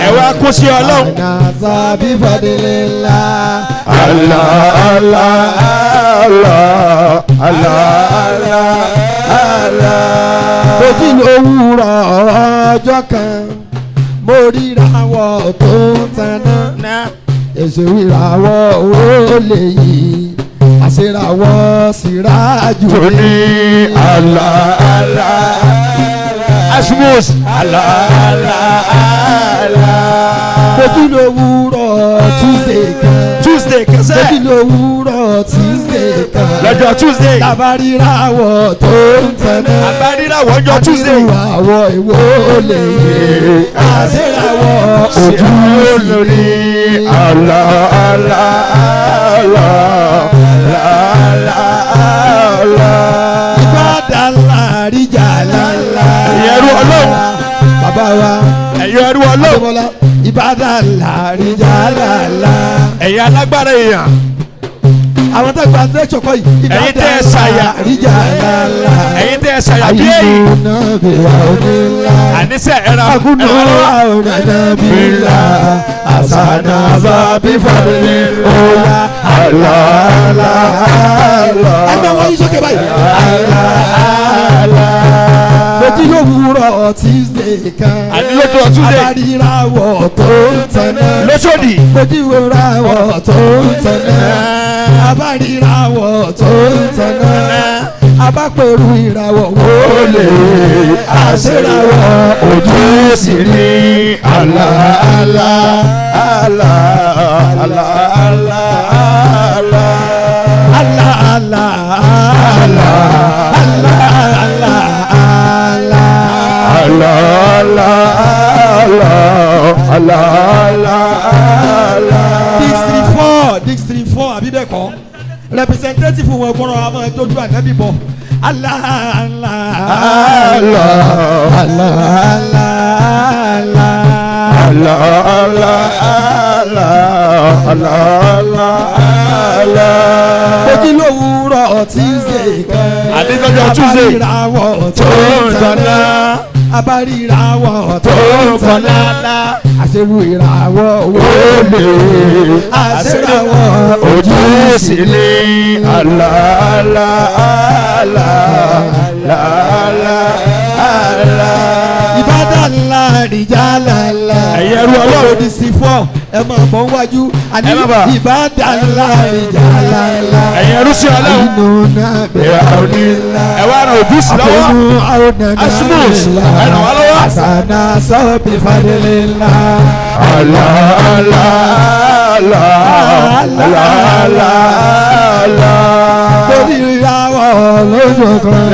ẹ wá kó sí Ọlọ́run. ojú òwúrọ̀ ọjọ́ kan mo ríra wọ̀ tó ń taná èso ìràwọ̀ ó lè yí àṣìràwọ̀ sírájú ní àlàálà asmus àlàálà. ojú òwúrọ̀ Tuesday kan sẹ́. ojú òwúrọ̀ Tuesday kan lọ́jọ́ Tuesday. labarírawọ̀ tó ń tẹ̀lé. labarírawọ̀ ọjọ́ Tuesday. àṣìràwọ̀ ìwọ lè yé àṣìràwọ̀ ojú lórí àlàálà. Ìbàdàn láríjà lálá. ẹ̀yẹ́rú Ọlọ́run. bàbá wa. ẹ̀yẹ́rú Ọlọ́run. Ìbàdàn láríjà lálá. ẹ̀yin alágbára èèyàn. àwọn tó gba ní ṣọkọ yìí. ẹ̀yin tẹ́ ẹ ṣàyà. láríjà lálá. ẹ̀yin tẹ́ ẹ ṣàyà bí èyí. àyùnà bìlà onílà. àníṣe ẹ̀rọ àgùnà ọ̀nà bìlà. àṣànà bàbí fàdé ọ̀la. àlàálà. ẹgbẹ́ wọn yí sókè báyìí. àlàálà. lójú òwúrọ̀ Tuesday kan. àdìlótò Tuesday. abárírawọ̀ tó ń tẹ̀lé. lóṣòdì. lójú òwúrọ̀ tó ń tẹ̀lé. abárírawọ̀ tó ń tẹ̀lé. abápẹ̀rù ìràwọ̀ wọlé. àṣìràwọ̀ ojú sì rí. àlàálà. àlàálà. àlàálà. àlàálà. district 4 àbí bẹ́ẹ̀ kọ́ representative wọn gbọ́dọ̀ àwọn ìtọ́jú ànábì bọ̀ Allah ojú lówùúrọ̀ Tuesday kan abárírawọ̀ tó ń tanná abárírawọ̀ tó ń tanná àṣẹwò ìràwọ̀ wọlé àṣẹwò ojú sí ní Ìbàdàn ńlá rìjálà ńlá ẹ̀yẹ́rú ọlọ́run ní sí fọ́ ẹ máa bọ̀ wájú àní Ìbàdàn ńlá rìjálà ńlá ẹ̀yẹ́rú sí ọlọ́run inú náà bẹ̀rẹ̀ òní ńlá ẹ̀wá rẹ̀ ojú sí lọ́wọ́ asmus ẹ̀rọ wá lọ́wọ́ àṣàna sọ́ọ̀bì fàdélé ńlá torí ìyàwó lójú kan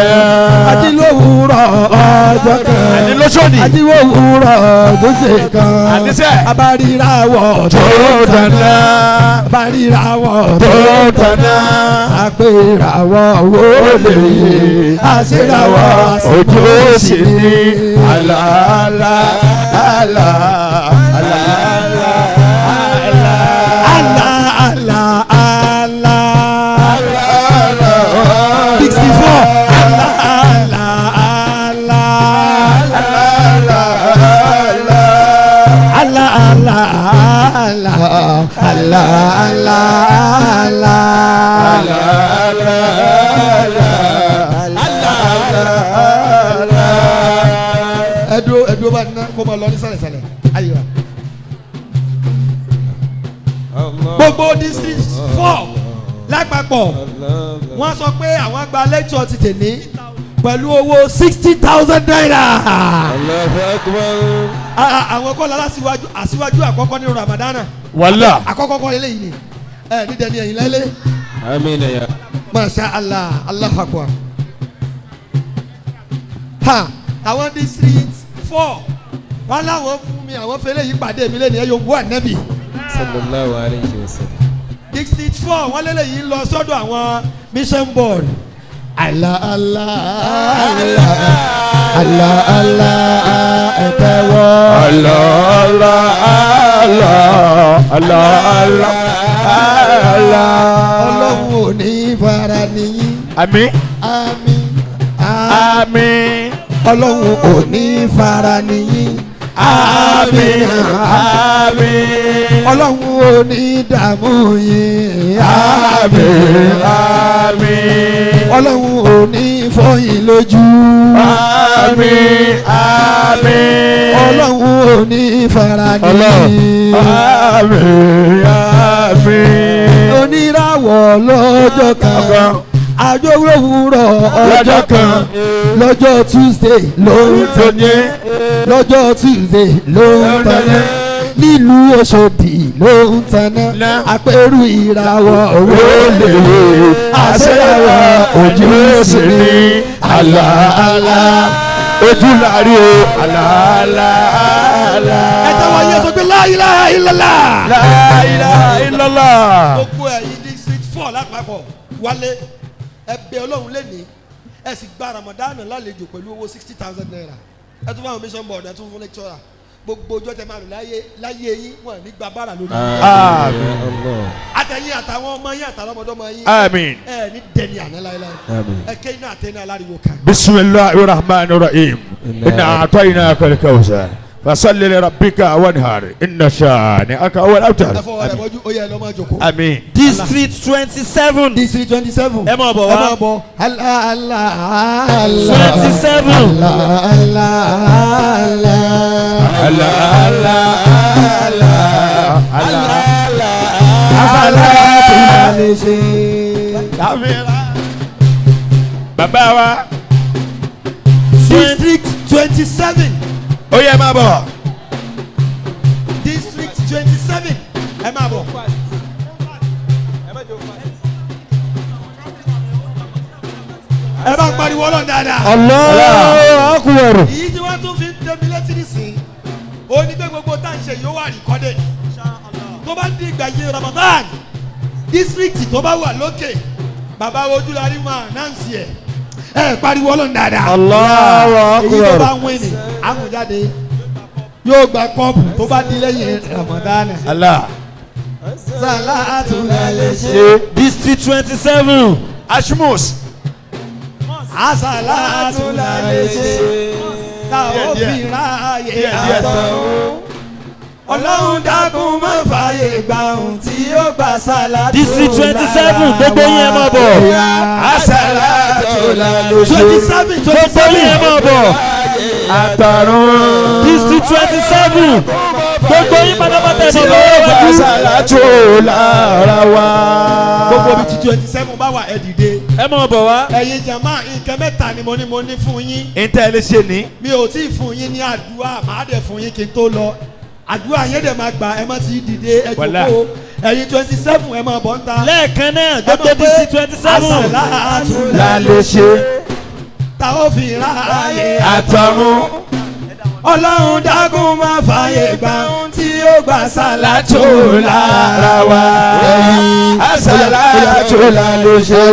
àti lówùúrọ̀ ọjọ́ kan àti lówùúrọ̀ ọjọ́ kan abárírawọ̀ tó dáná abárírawọ̀ tó dáná àpérawọ̀ wọlé àṣírawọ̀ ojú òsì ní ẹdúró bá ná kó máa lọ ní sàlẹ̀sàlẹ̀ ayé wa. gbogbo district 4 lápapọ̀ wọ́n sọ pé àwọn gba lecture ti tèmi pẹ̀lú owó 60,000 naira. àwọn kọ́ lọ́la aṣíwájú àkọ́kọ́ nínú Ramadana. wàlá àkọ́kọ́ kọ́ eléyìí ni ẹ ní dẹni ẹ̀yìn lẹ́lẹ́. Amina ya. Masha Allah, Allahu Akbar. Ha àwọn district 4 wọn láwọn fún mi àwọn fẹlẹ yìí pàdé mi lẹ́nu ẹ yóò bú ànábì. Sallallahu alayhi wa sallam. district 4 wọn lélẹ̀ yìí lọ sọ́dọ̀ àwọn mission board. Allah Allah Allah Allah Allah ẹ̀tẹ̀wọ́. Allah Allah Allah Allah Allah. Ọlọ́run ò ní fara nìyí. Àmín. Àmín. Àmín. Ọlọ́run ò ní fara nìyí. Àmín. Àmín. Ọlọ́run ò ní dààmú yín. Àmín. Àmín. Ọlọ́run ò ní fọyín lójú. Àmín. Àmín. Ọlọ́run ò ní fara nìyí. Àmín. Àmín. Oníràwọ̀ lọ́jọ́ kan. Àjọwòrán ọjọ́ kan. Lọ́jọ́ Tuesday ló ń tọ́jú. Lọ́jọ́ Tuesday ló ń tọ́jú. Nílùú Òṣòdì ló ń tanná. Àpérù ìràwọ̀ owó lè àṣeyàwọ̀ ojú sì ní àlàálá. Ojú láàrí o. Àlàálá. Ẹ tẹ́wọ́ yẹ sọ pé la ilaha illallah. La ilaha illallah. Gbogbo ẹ̀yin district 4 lápapọ̀ wálé ẹbẹ Ọlọ́run lẹ́ni ẹ sì gba Ramadan lálejò pẹ̀lú owó 60,000 naira ẹ tún fáwọn mission board ẹ tún fún lecturer gbogbo ọjọ́ tẹ máa lò láyé yín wọn ní gba bára lórí. Àmín. àtẹ̀yìn àtàwọn ọmọ yín àtàwọn ọmọdọ́mọ yín. Àmín. ẹ ní dẹni àná láéláé. ẹ ké iná àtẹ̀yìn aláriwo kan. Bismillahir Rahmanir Rahim. Inna a'tainakal kawthar. Fasalli li rabbika wanhar. Inna shani'aka huwal abtar. ẹ fọwọ́ rẹ mọ́jú ó yẹ ẹ lọ́ máa jókòó. Àmín. District 27. district 27. ẹ máa bọ̀ wá. ẹ máa bọ̀ Allah Allah Allah. 27. Allah Allah Allah. Allah Allah Allah Allah. Afala tí a lè ṣe. Bàbá wa. District 27. Ó yẹ máa bọ̀. District 27. Ẹ máa bọ̀. Ẹ bá ń pariwo Ọlọ́run dáadáa. Allahu Akbar. Èyí tí wọ́n tún fi ó ní pé gbogbo tá à ń ṣe yóò wà recorded tó bá di ìgbà yìí Ramadan district tó bá wà lókè bàbá ojúlarí máa náǹsì ẹ pariwo Ọlọ́run dáadáa Allahu èyí tó bá Akbar. ń wí ni àmújáde yóò gba kọ́ọ̀pù tó bá di lẹ́yìn Ramadan. Allah. Salatu lálẹ́ District 27. Ashmus. Asalatu lálẹ́ ta ó fi ráàyè àtọ̀. Ọlọ́run dákun má fààyè gba ohun tí ó gbà Salatu. District 27 gbogbo yín ẹ máa bọ̀. Asalatu lálẹ́ 27 Gbogbo yín ẹ máa bọ̀. àtàrún. District 27 gbogbo yín pátápátá ẹ tí máa ó bọ̀. bá Salatu lára wa. Gbogbo bí ti 27 bá wà ẹ dìde. Ẹ máa bọ̀ wá. Ẹ̀yin jàmá nǹkan mẹ́ta ni mo ní fún yín. Ntẹ́ lè ṣe ní. Mi ò tí ì fún yín ní àdúrà màá dẹ̀ fún yín kí n tó lọ. Àdúrà yẹn dẹ̀ máa gbà ẹ má ti dìde ẹ Wàlá. jókòó. Ẹ̀yin 27 ẹ máa bọ̀ ń ta. Lẹ́ẹ̀kan náà gbogbo District 27. Asalatu Lálẹ́ ṣe ta ó fi ráàyè àtàrún. Ọlọ́run dákun má fààyè gba ohun tí ó gbà Salatu lára wa. Asalatu lálẹ́ ṣe.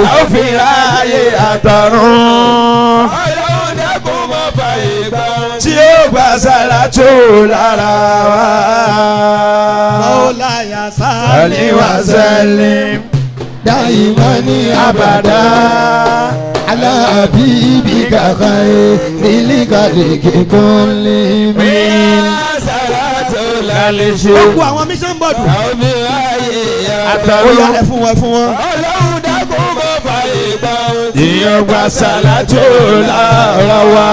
a ó fi ráàyè àtàrún. Ọlọ́run dákun má fààyè gbà tí ó gbà Salatu lára wa. Maulaya Salli wa sallim daimani abada. ala habibika khairil khalqi kulli min. Salatu lálẹ́ ṣe. gbogbo àwọn mission board ó àtàrún. yá ẹ fún wọn Ọlọ́run dákun má fààyè gbà tí ó gbà Salatu lára wa.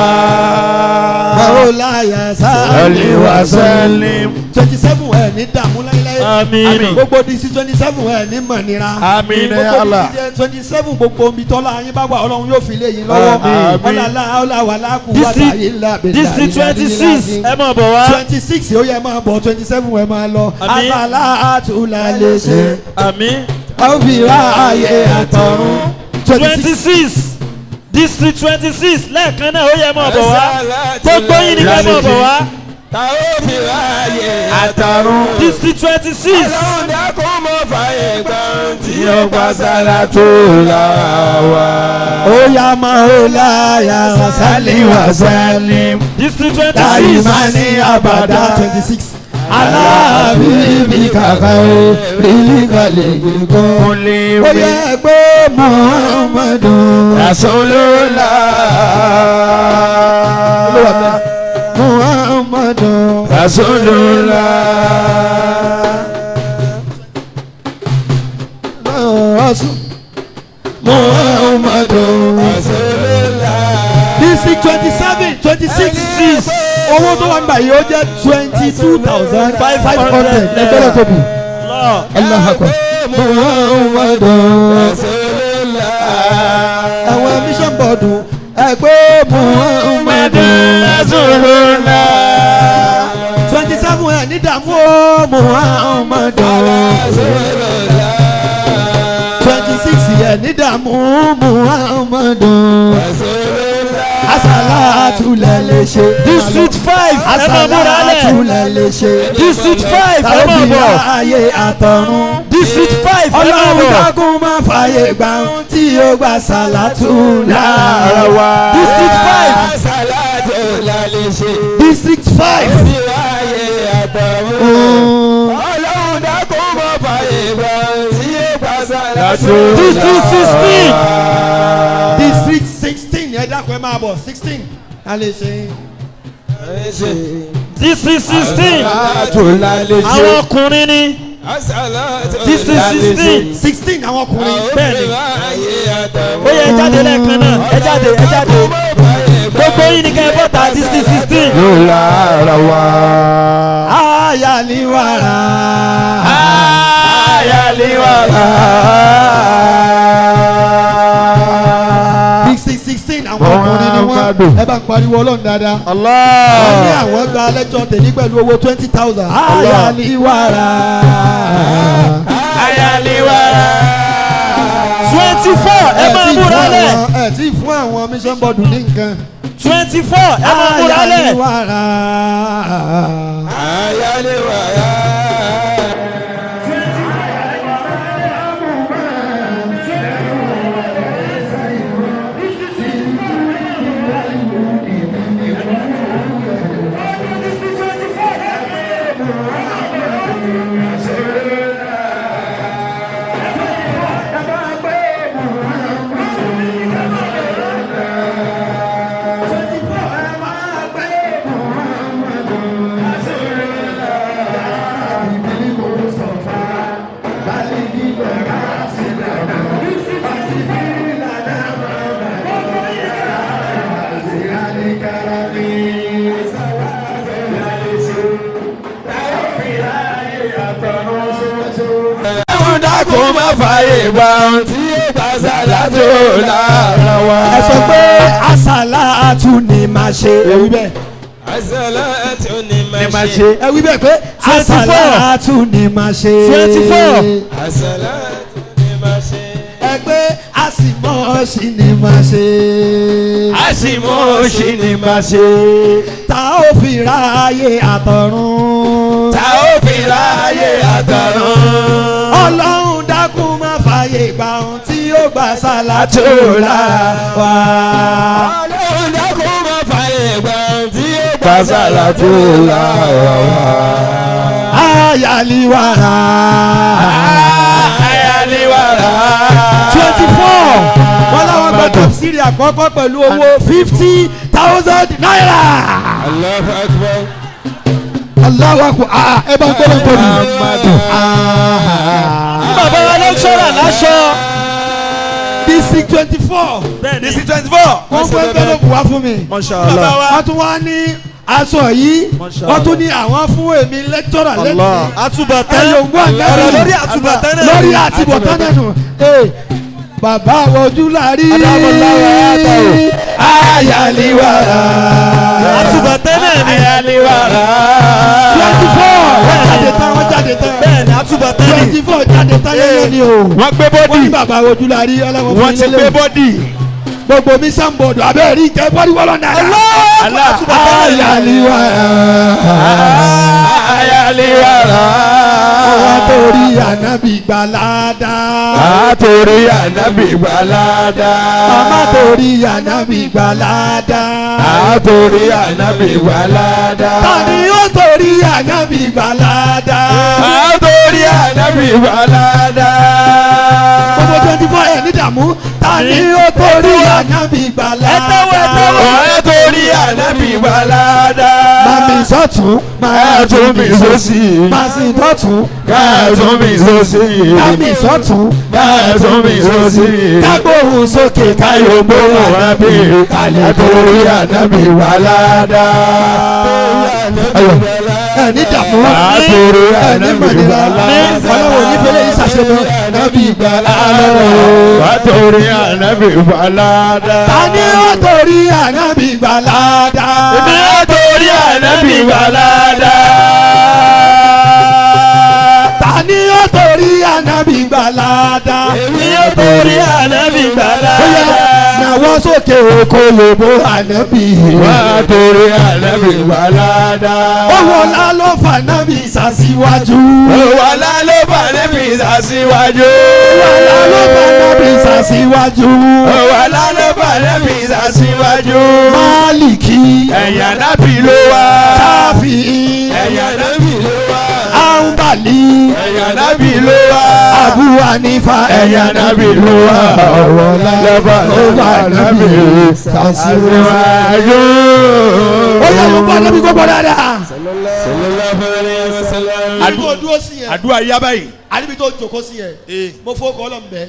Maulaya Salli wa sallim. 27 ẹ ní dààmú láíláí. Àmín. gbogbo disi 27 ẹ ní mọ̀nira. Àmín ya Allah. gbogbo disi 27 gbogbo omi tọ́lá yín bá wà Ọlọ́run yóò fi lé yín lọ́wọ́. Àmín. ọ̀làlá ọ̀làwàlá kù wàtà District ilà bẹ̀rẹ̀. District 26 ẹ máa bọ̀ wá. 26 ó yẹ máa bọ̀ 27 ẹ máa lọ. Àmín. Asalatu lálẹ́ ṣe. Àmín. a ó fi ráàyè àtọ̀run. 26 District 26 lẹ́ẹ̀kan náà ó yẹ máa bọ̀ wá. Gbogbo yín ni ká máa bọ̀ wá. ta ó fi ráàyè àtàrún. District 26. Ọlọ́run dákun má fààyè gbà tí ó gbà Salatu lára wa. ó yá Maulaya Salli wa sallim District 26. daimani abada 26. ala habibika khairil khalqi kulli kulli ó yẹ pé Muhammadun Rasulullah. Muhammadun Rasulullah. Muhammadun District 27 26 owó tó wà nígbà yìí ó jẹ́ 22,500 ẹgbẹ́rẹ́ tóbi. Allah. Allahu Akbar. Muhammadun àwọn mission board ẹgbẹ́ Muhammadun Rasulullah. 27 ẹ̀ ní dààmú ó Muhammadun 26 ẹ̀ ní dààmú Muhammadun Asalatu lálẹ́ ṣe. District 5 ẹ máa múra Asalatu lẹ̀. lálẹ́ ṣe. District 5 ẹ máa tàbí bọ̀. ayé àtọ̀run. District 5 ẹ máa Ọlọ́run bọ̀. dákun má fààyè gbà ohun tí ó gbà Salatu lára wa. District 5. Salatu lálẹ́ ṣe. District 5. Fi ráàyè àtàrún. Ọlọ́run dákun má fààyè gbà tí ó gbà Salatu. District 16. District 16 ẹ dákun ẹ máa bọ̀ 16. a lè ṣe. District 16. Salatu lálẹ́ ṣe. Àwọn ọkùnrin ni. Salatu District lálẹ́ ṣe. 16. 16 àwọn ọkùnrin. Bẹ́ẹ̀ ni. Ráàyè àtàrún. Ó yẹ ẹ jáde lẹ́ẹ̀kan náà. Ẹ jáde ẹ jáde. Gbogbo yín ni ká ẹ bọ́ta District 16. Yóò lára wa. Ayaliwara. Ayaliwala. District 16 àwọn ọkùnrin ni wọ́n. ẹ bá ń pariwo Ọlọ́run dáadáa. Allah. wọ́n ní àwọn gba lẹ́jọ́ tèmi pẹ̀lú owó 20,000. Ayaliwara. Ayaliwala. 24 ẹ máa múra lẹ̀. ẹ ti fún àwọn mission board ní nǹkan. 24 ẹ máa múra lẹ̀. ayáléwàrà. ayáléwàrà. kó má fààyè gba ohun tí yóò bá sàlátù lára wa. ẹ sọ pé àsàlátù ni màá ṣe. ẹ wí bẹ́ẹ̀. àsàlátù ni màá ṣe. ẹ wí bẹ́ẹ̀ pé àsàlátù ni màá ṣe. 24. àsàlátù ni màá ṣe. ẹ pé àsìmọ́ọ̀ṣì ni màá ṣe. àsìmọ́ọ̀ṣì ni màá ṣe. ta ó fi ráàyè àtọ̀run. ta ó fi ráàyè àtọ̀run. ọlọ́run dákun má fààyè gba ohun tí ó gbà sàlátù lára wa. ọlọ́run dákun má fààyè gba ohun tí ó gbà sàlátù lára wa. ayáléwàrà. ayáléwàrà. 24 wọn làwọn gba tafsiri àkọ́kọ́ pẹ̀lú owó 50,000 naira. Allahu Akbar. Allahu Akbar. Ẹ bá ń gbọ́dọ̀ tó ní. bàbá wa lẹ́kṣọ́rà láṣọ. District 24. bẹ́ẹ̀ni District 24. wọ́n fẹ́ gbọ́dọ̀ bù wá fún mi. Mashallah. wọ́n tún wá ní aṣọ yìí wọ́n tún ní àwọn fún èmi lẹ́kṣọ́rà lẹ́nu. àtúbọ̀tán ẹ̀yọ̀ngbọ́n àgbẹ̀rẹ̀ ọ̀rọ̀ lórí àtúbọ̀tán náà. lórí àtibọ̀tán nẹ̀nu. bàbá ojú la rí. ayáléwàrà. àtúbọ̀tán náà ni. ayáléwàrà. 24 wọ́n jáde tán wọ́n jáde tán. bẹ́ẹ̀ni àtúbọ̀tán ni. 24 jáde tán yẹ́yẹ́ ni o. wọ́n gbé wọ́n ní bọ́dì. bàbá ojú la rí ọlọ́wọ́ fún wọ́n ti gbé bọ́dì. gbogbo mi sanbọọdù abẹ́rẹ́ rí ìjẹ́ bọ́dí wọ́lọ́ náírà. ayáléwàrà. ayáléwàrà. wọ́n torí ànábì gbalada. àtòrí ànábì gbalada. màmá torí ànábì gbalada. àtòrí ànábì gbalada. tani ó torí ànábì gbalada. àtòrí ànábì gbalada. gbogbo 24 ẹ̀ ní dààmú. tani ó torí ànábì gbalada. ọ̀rẹ́ torí ànábì gbalada. màmí sọ́tún. máa tún mi sósì. màsí dọ́tún. máa tún mi sósì. màmí sọ́tún. máa tún mi sósì. kágbóhùn sókè káyọ̀ gbóhùn ànábì. àtòrí ànábì gbalada. ẹni dààmú. àtòrí ẹni ànábì mọ̀nira. gbalada. ọlọ́wọ́ onífẹ́lẹ́ yìí ṣàṣemọ́. ànábì gbalada. àtòrí ànábì gbalada. tani ó torí ànábì gbalada. èmi àtòrí ànábì gbalada. tani ó torí ànábì gbalada. èmi àtòrí ànábì gbalada. bóyá nàwọ́ sókè oko yòbó ànábì. wà á torí ànábì gbalada. owó ńlá ló fà nábì sàṣíwájú. òwò ńlá ló fà níbi ìsàsíwájú. owó ńlá ló fà nábì sàṣíwájú. òwò ńlá ló fà níbi ìsàsíwájú. máàlìkì. ẹ̀yà nábì ló wá. káfíì. ẹ̀yà nábì ló wá. àǹbàlì. ẹ̀yà nábì ló wá. Abu Hanifa. ẹ̀yà nábì ló wá. ọ̀wọ́ ńlá ló fà nábì sàṣíwájú. ó yẹ kó gbọ́ nábì gbogbo dáadáa. sallallahu alaihi wasallam. àdúgbò tó dúró sí yẹn àdúrà yá báyìí. àdúgbò tó jòkó sí yẹn mo fọwọ́ kọ́ lọ́nbẹ́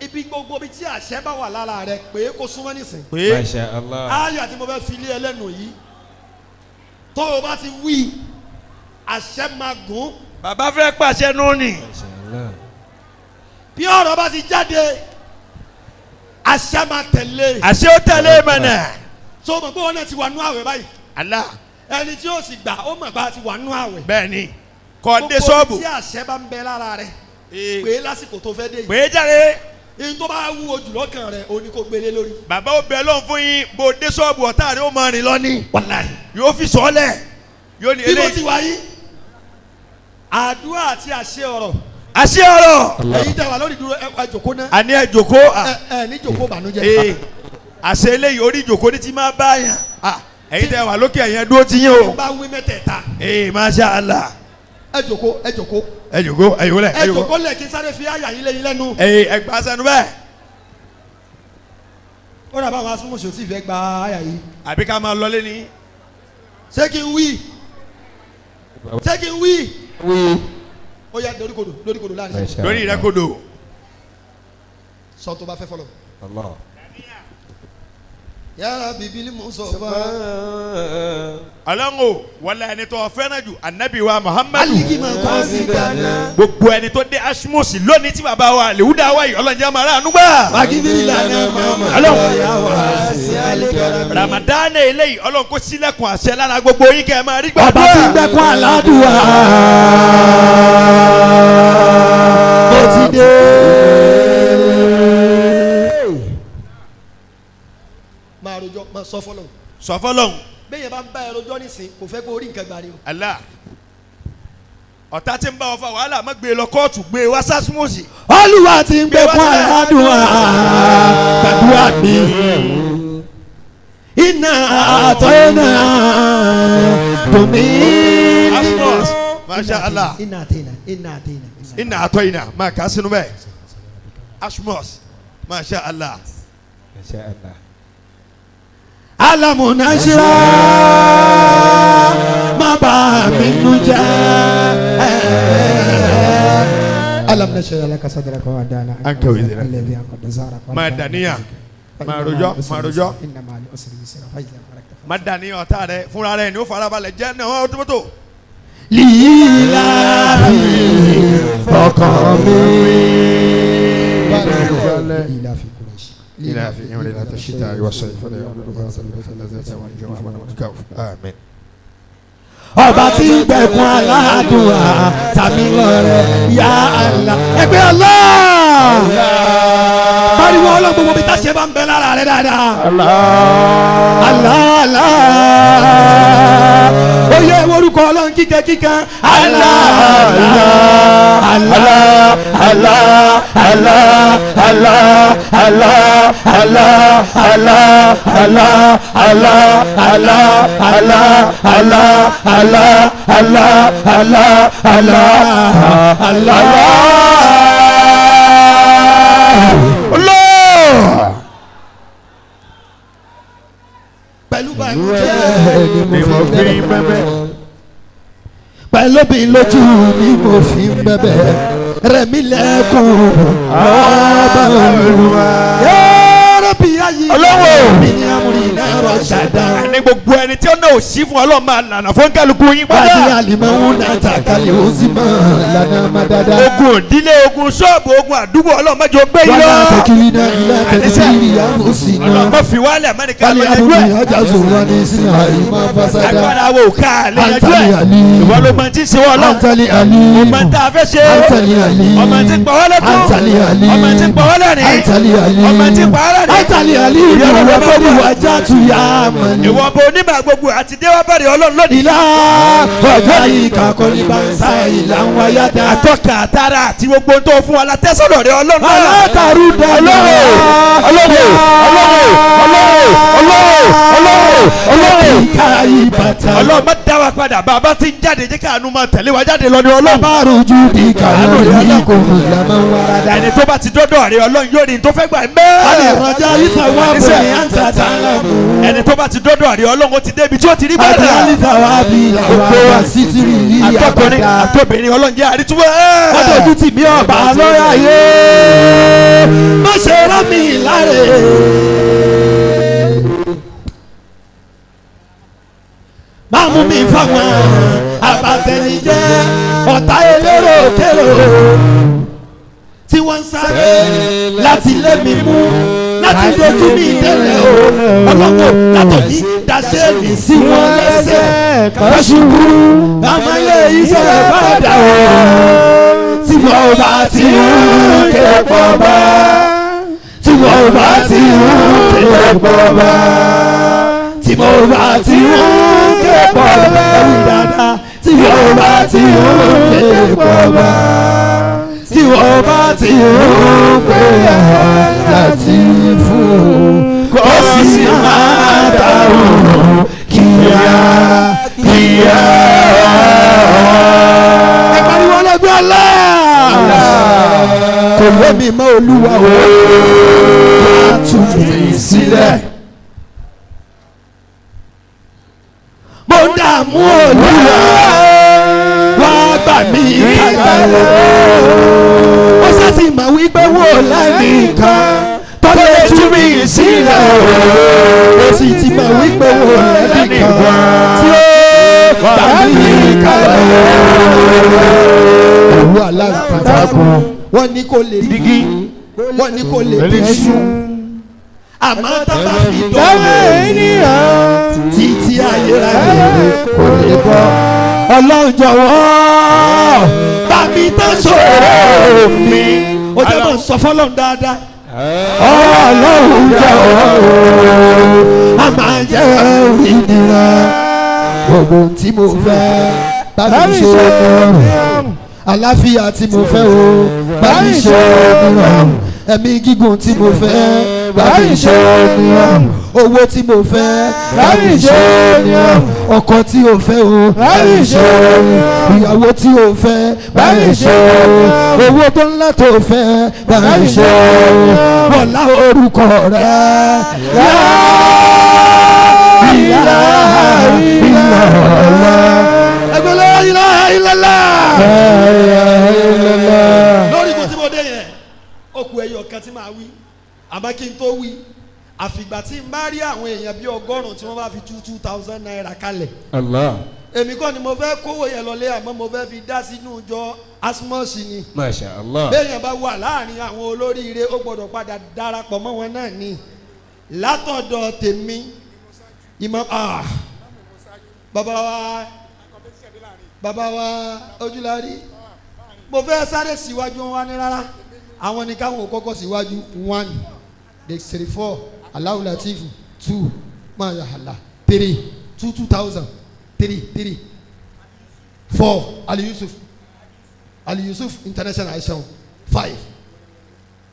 ibi gbogbo bí tí àṣẹ bá wà lára rẹ pé kó súnmọ́ nísìn Masha Allah. ayọ̀ àti mo fẹ́ fi lé ẹlẹ́nu yìí tó o bá ti wí àṣẹ máa gùn bàbá fẹ́ pàṣẹ nù ni. bí ọ̀rọ̀ bá ti jáde àṣẹ máa tẹ̀lé àṣẹ ó tẹ̀lé mọ̀nà. tó o mọ̀ pé wọn náà ti wà nú àwẹ̀ báyìí Allah. ẹni tí yóò sì gbà ó mọ̀ bá ti wà nú àwẹ̀ bẹ́ẹ̀ni kọ́ dé gbogbo sọ́ọ̀bù. bí tí àṣẹ bá ń bẹ lára rẹ pé lásìkò tó fẹ́ dé yìí pé jáde. ihun tó bá wúwo jù lọ́kàn rẹ̀ òní kò gbélé lórí. bàbá ó bẹ lọ́n fún yín bó dé sọ́ọ̀bù ọ̀tá rẹ̀ ó máa rìn lọ ní. wàláhì. yóò fi sọ́ọ́lẹ̀ yóò ní bí mo eléyìí. ti wáyé àdúrà àti àṣẹ ọ̀rọ̀ àṣẹ ọ̀rọ̀. èyí tẹ̀ wá lórí dúró ẹ jòkó náà. àní ẹ jòkó. ẹ ní jòkó bànújẹ́. ee àṣẹ eléyìí orí jòkó ní ti máa bá yàn. ẹ̀yin tẹ wà lókè ẹ̀yẹn dúró ti yín o. bá wí mẹ́tẹ̀ẹ̀ta. ee masha Allah. ẹ jòkó ẹ jòkó. ẹ jòkó ẹ jòkó lẹ. ẹ jòkó lẹ kí n sáré fi àyà yín lẹ́yìn lẹ́nu. ee ẹ gbà sẹ́nu bẹ́ẹ̀. ó dà bá àwọn asúnmọ̀sí ò sì fẹ́ gba àyà yìí. àbí ká máa lọlé ní. ṣé kí n wí ṣé kí n wí. ó yá doríkodò láàrin. lórí rẹ kodo. sọ tó bá fẹ́ fọlọ. yàrá bíbélì mú sọ fún ọlọ́run wọlé ẹni tó fẹ́ràn jù anabi wa muhammadu. aliki máa kọ́ sí gánà. gbogbo ẹni tó dé asimosi lónìí tí bàbá wa lèwúdà wa yìí ọlọ́njẹ́ máa rà ànúgbà. wàgídìrí lànà mọ́mọ́. ọlọ́run ramadan eléyìí ọlọ́run kó sílẹ̀kùn àṣẹ lára gbogbo yín kẹ́ ẹ máa rí gbàdúrà. bàbá tí ń gbẹ́kún aládùúwà. mo ti dé. máa rojọ́ máa sọ fọlọ́. sọ fọlọ́n. bẹ́ẹ̀ yẹn bá ń bá ẹ rojọ́ nísìn kò fẹ́ kó rí nǹkan gbà rí o. Allah ọ̀tá tí ń bá ọ fa wàhálà má gbé lọ kóòtù gbé wá sásímọ́sì. olúwa ti ń gbẹ́kún aládùúwà. gbàdúrà mi. iná àtọ́ iná tòmí. asmos masha Allah. iná àtẹ̀yìnà iná àtẹ̀yìnà. iná àtọ́ iná máa kà á sínú bẹ́ẹ̀. asmos masha Allah. alamunasira má bà mí nú jẹ́. alamunasira alakasadara kọ́ wa dáná. an kẹ́ wí dira. alẹ́bí akọ̀dọ̀sára kọ́. máa dàníyà máa rojọ́ máa rojọ́. máa dàníyà ọ̀tá rẹ fúnra rẹ ni ó farabalẹ̀ jẹ́ ní ọ̀hún tó. lílà fi ọkàn mi. lílà fi kúrẹ́sì. إلى في أمرنا الشتاء والصيف آمين. ọba tí ń gbẹ̀kún aládùúrà tàbí lọ́rẹ̀ yá Allah. ẹgbẹ́ Allah. pariwo ọlọ́run gbogbo bí táṣe bá ń bẹ lára rẹ dáadáa. Allah Allah. ó yẹ orúkọ ọlọ́run kíkẹ́ kíkẹ́. Allah Allah Allah Allah Allah Allah Allah Allah Allah Allah Allah Allah Allah Allah Allah Allah Allah Allah Allah. pẹ̀lú báyìí ni mo fi ń bẹ̀bẹ̀. pẹ̀lú bí lójú ni mo fi ń bẹ̀bẹ̀. rẹ̀mí lẹ́kùn ọba olúwa. Ọlọ́wọ́ mi ni amúrí náà rọ̀ ṣàdá. ní gbogbo ẹni tí ó náà ò sí fún ọlọ́run máa lànà fún kálukú yín Bàdí padà. àlìmọ́wò náà tàkàlẹ̀ ó sì mọ̀ lànà má dáadáa. ogun ìdílé ogun ṣọ́ọ̀bù ogun àdúgbò ọlọ́run má jọ gbé yín Wọ́n lọ. náà tẹ̀kìrì náà ilé tẹ̀kìrì ìyàwó sí ọlọ́run náà. má fi wálẹ̀ mẹ́nìkan Kálí lọ àbúrò yanjú ẹ̀. ọjà sòwò ní sinmi àyùmọ̀ fásádà. agbára wo ká lè yanjú Antali ẹ̀. Ali. ìwọ ló mọ tí ń ṣe wọ́n ọlọ́run. Antali Ali. ọmọ tá a fẹ́ ṣe. Antali Ali. ọmọ tí ń pọ̀wọ́ lẹ́kún. Antali Ali. ọmọ tí ń pọ̀wọ́ lẹ́rìn. Antali Ali. ọmọ tí ń pọ̀wọ́ lẹ́rìn. Antali Ali. ìyọ̀rọ̀ Ìwọ ló bó bá ni wà. wàjà tu yá mọ̀lì. ìwọ bo onímọ̀ gbogbo àti déwábàrẹ̀ ọlọ́run lónìí. Ìlà ọjọ́ yìí kakọ́ ní bàǹsà ìlà ń wáyà dá. àtọ́ka àtàrà àti gbogbo tó fún wa la tẹ́sọ̀dọ̀ rẹ ọlọ́run náà. Alákàrú dáná. Ìka ìbàtà. ọlọ́run má dá wa padà bàbá tí ń jáde jẹ́ káànú máa tẹ̀lé wa jáde lọ ní ọlọ́run. Bàbá rojú di kàlọ́ yìí kò mọ̀ lámà wàrà dá. ẹni tó bá ti dọ́dọ̀ rẹ ọlọ́run yóò ní tó fẹ́ gbà Alẹ́ mẹ́. ìrọ̀jà ìfà wà bọ̀ ní àǹtà tá a lọ mú. ẹni tó bá ti dọ́dọ̀ rẹ ọlọ́run ó ti débi tí ó ti rí Àti bàdà. àlìfà wà bí làwọn àgbà sí ti rí rí àtọkùnrin àbàdà. àtọbìnrin ọlọ́run jẹ́ àrítúwọ́. Wọ́n tójú tì mí ọ̀bà lọ́yà yé. Má ṣe rán mi láre. Má mú mi fáwọn àbàtẹnijẹ́ ọ̀tá elérò kérò tí wọ́n ń sáré láti lé mi mú láti dojú mi délẹ̀ o ọlọ́wọ́ látọ̀ní daṣẹ́ mi sí wọn lẹ́sẹ̀ kọ́ṣubú àmọ́lé iṣẹ́ padà o tí mo bá ti ń ké pọ̀ bá bá ti ń ké bọ́ba tí mo bá ti ń ké bọ́ba ẹ̀wì dáadáa tí mo bá ti ń ké bọ́ba tí mo bá ti ń pè láti fún kó sì máa dáhùn kíá. ẹ pariwo lọ́gbẹ́ ọlá kò lómi mọ́ olúwa o wá tún mi sílẹ̀. mo dààmú olúwa wá gbà mí kalẹ̀. ó ṣàṣì mọ̀ wípé wò lẹ́nìkan tó lè tú mi sílẹ̀ o. ó sì ti mọ̀ wípé wò lẹ́nìkan tí ó gbà mí kalẹ̀. òwú aláǹtakùn wọ́n ní kò lè dígí wọ́n ní kò lè bíṣu àmọ́ tá bá fi dọ́wọ́ ènìyàn títí ayérayé kò lè bọ́. ọlọ́run jọ̀wọ́ bá mi tán ṣòro mi. ó jẹ́ mọ̀ sọ fọ́lọ́run dáadáa. ọlọ́run jọ̀wọ́ a máa jẹ́ ìnira gbogbo tí mo fẹ́ bá mi ṣe é àlàáfíà tí mo fẹ́ o bá mi ṣe é ẹ̀mí gígùn tí mo fẹ́ bá mi ṣe é owó tí mo fẹ́ bá mi ṣe é ọkọ tí o fẹ́ o bá mi ṣe é ìyàwó tí o fẹ́ bá mi ṣe é owó tó ńlá tó fẹ́ bá mi ṣe é wọlá orúkọ rẹ lórí kò tí mo dé yẹn ó kù ẹyọ kan tí màá wí àmọ́ kí n tó wí àfìgbà tí n bá rí àwọn èèyàn bíi 100 tí wọ́n bá fi 2,000 naira kalẹ̀. Allah. èmi kọ́ ni mo fẹ́ kówó yẹn lọlé àmọ́ mo fẹ́ fi dá sínú ìjọ asmọ́ọ̀sì ni. Masha Allah. béèyàn bá wà láàrin àwọn olóríire ó gbọ́dọ̀ padà darapọ̀ mọ́ wọn náà ni látọ̀dọ̀ tèmi ìmọ̀ bàbá wa ojúlárí mo fẹ́ sáré síwájú wọn wá ní rárá àwọn ní káwọn ò kọ́kọ́ síwájú 1 dexter 4 Allahu Latif 2 mayahala 3 2000 3 4 Ali Yusuf international aishan 5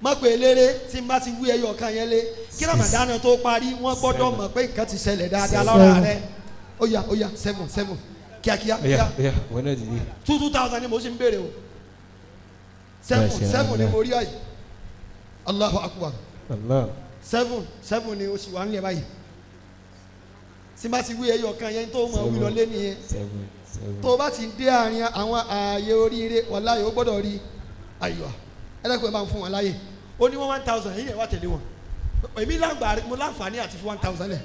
má pè eléré tí n bá ti wí ẹyọ kan yẹn lé kí Ramadan tó parí wọ́n gbọ́dọ̀ mọ̀ pé nǹkan ti ṣẹlẹ̀ dáadáa lọ́ra rẹ̀ ó yá 7 kíákíá 2000 ni mo sì ń béèrè o 7 ni mo rí àyè Allahu Akbar 7 ni o sì wà nílẹ̀ báyìí tí n bá ti wí ẹyọ kan yẹn tó mọ̀ wí lọ lé nìyẹn tó o bá ti dé àárín àwọn ààyè oríire wàláyé ó gbọ́dọ̀ rí àyíwá ẹlẹ́kùn ẹ̀ bá ń fún wọn láyè ó ní 1000 yìí yẹn wá tẹ̀lé wọn èmi mo láǹfààní àti fún 1000 lẹ̀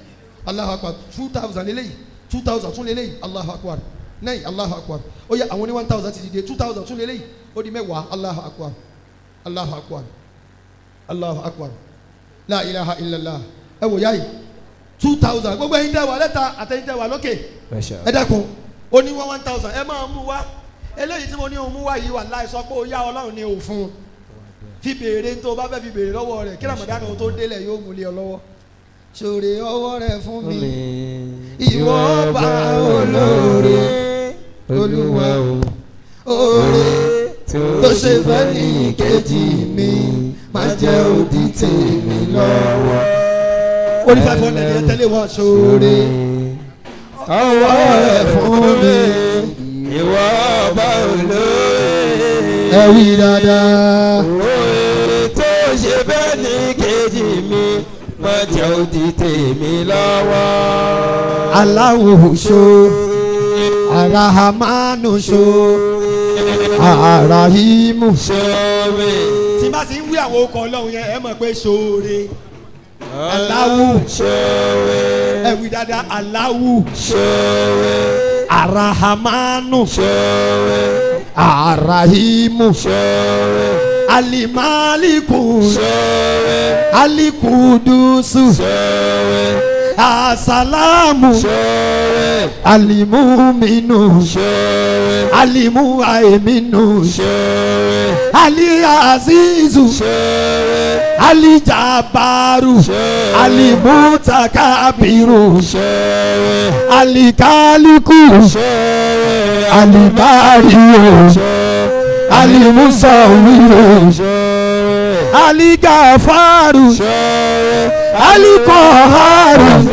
Allahu Akbar 2000 lélẹ́yìí 2000 tún lélẹ́yìí Allahu Akbar 9 Allahu Akbar ó yẹ àwọn ní 1000 ti dìde 2000 tún lélẹ́yìí ó di mẹ́wàá Allahu Akbar Allahu Akbar Allahu Akbar la ilaha illallah ẹ wò yáyì 2000 gbogbo ẹ̀yin tẹ́ wà lẹ́ta àtẹ̀yin tẹ́ wà lókè ẹ dẹ́kun ó ní 1000 ẹ máa mú wá eléyìí tí mo ní òun mú wá yìí wà láì sọ pé ó yá Ọlọ́run ní òfun fi béèrè tó o bá fẹ́ fi béèrè lọ́wọ́ rẹ̀ kí Ramadan tó délẹ̀ yóò mú lé ọ lọ́wọ́ ṣòre ọwọ́ rẹ̀ fún mi ìwọ bá olóore olúwa oore tó ṣe fẹ́ ní kejì mi má jẹ́ òdì tèmi lọ́wọ́. ó ní 500 yẹn tẹ́lẹ̀ wọ́n ṣòre ọwọ́ rẹ̀ fún mi ìwọ bá olóore. ẹ wí dáadáa. oore tó ṣe fẹ́ ní kejì mi má jẹ́ òdì tèmi lọ́wọ́. Allahu ṣo Arahamanu ṣo Arahimu ṣoore. tí bá ti ń wí àwọn okọ̀ Ọlọ́run yẹn ẹ mọ̀ pé ṣoore Allahu ṣoore. ẹ wí dáadáa Allahu ṣoore. Arahamanu ṣoore. Arahimu ṣoore. Alimaliku ṣoore. Alikudusu ṣoore. Asalamu Alimuminu Alimu Aiminu Ali Azizu Ali Jabaru Ali Mutakabiru Ali Kaliku Ali Mario Ali Musawiru Ali Gafaru Ali Koharu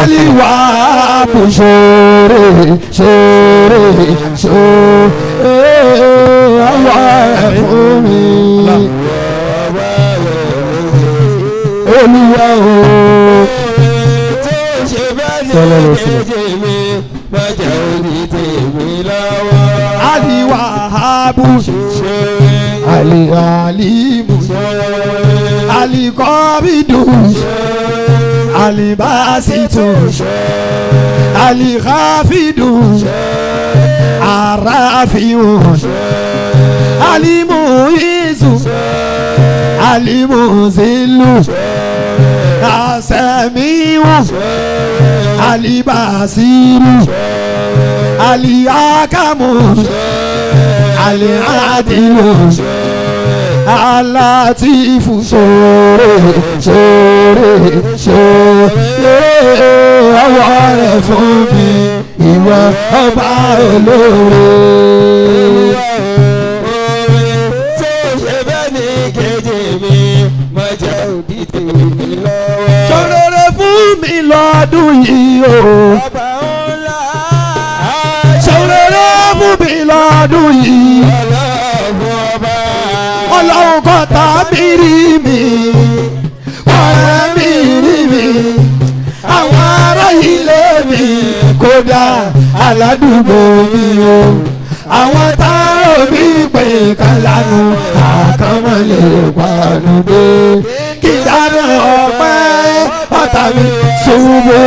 Ali Wabu Shore Awa fún mi Olúwa o tó ṣe bá ní kéje mi bàjẹ́ òní tèmi lọ́wọ́. Ali Wahabu Ali Alimu Ali Kobidu Ali Basitu Ali Khafidu Arafiu Ali Muizu Ali Muzilu Asamiu Ali Basiru Ali Akamu Ali Adilu Alatifu sore ọwọ́ rẹ̀ fún mi ìwọ ọba olóore. tó ṣe bẹ́ẹ̀ ni kejì mi mo jẹ́ òbí tèmi lọ́wọ́. ṣòrere fún mi lọ́dún yìí o. ọba ńlá. ṣòrere fún mi lọ́dún yìí. Ọlọ́run kọ́ tàbí rí mi ọ̀rẹ́ mi rí mi àwọn ará ilé mi kódà aládùúgbò mi o àwọn táwọn mi pè kán lánà àkànmọ́lẹ̀ pàánù dé kí dáná ọpẹ́ ọ̀tá mi ṣubú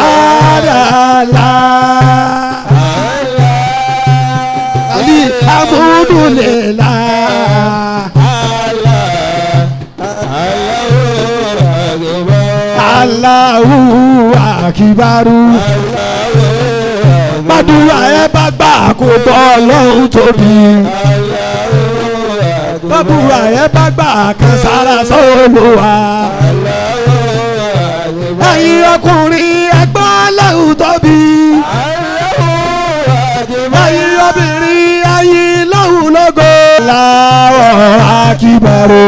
àdàlà. Ali amúdùlélà. Allahu akibaru. Bàdúrà ẹ bá gbà kó bọ́ Ọlọ́run tóbi. Bàdúrà ẹ bá gbà kan sára sọ́lùwà. Ẹ̀yin ọkùnrin ẹgbọ́n Ọlọ́run tóbi. Ẹ̀yin obìnrin ẹ̀yin lọ́hùn lógo. Allahu akibaru.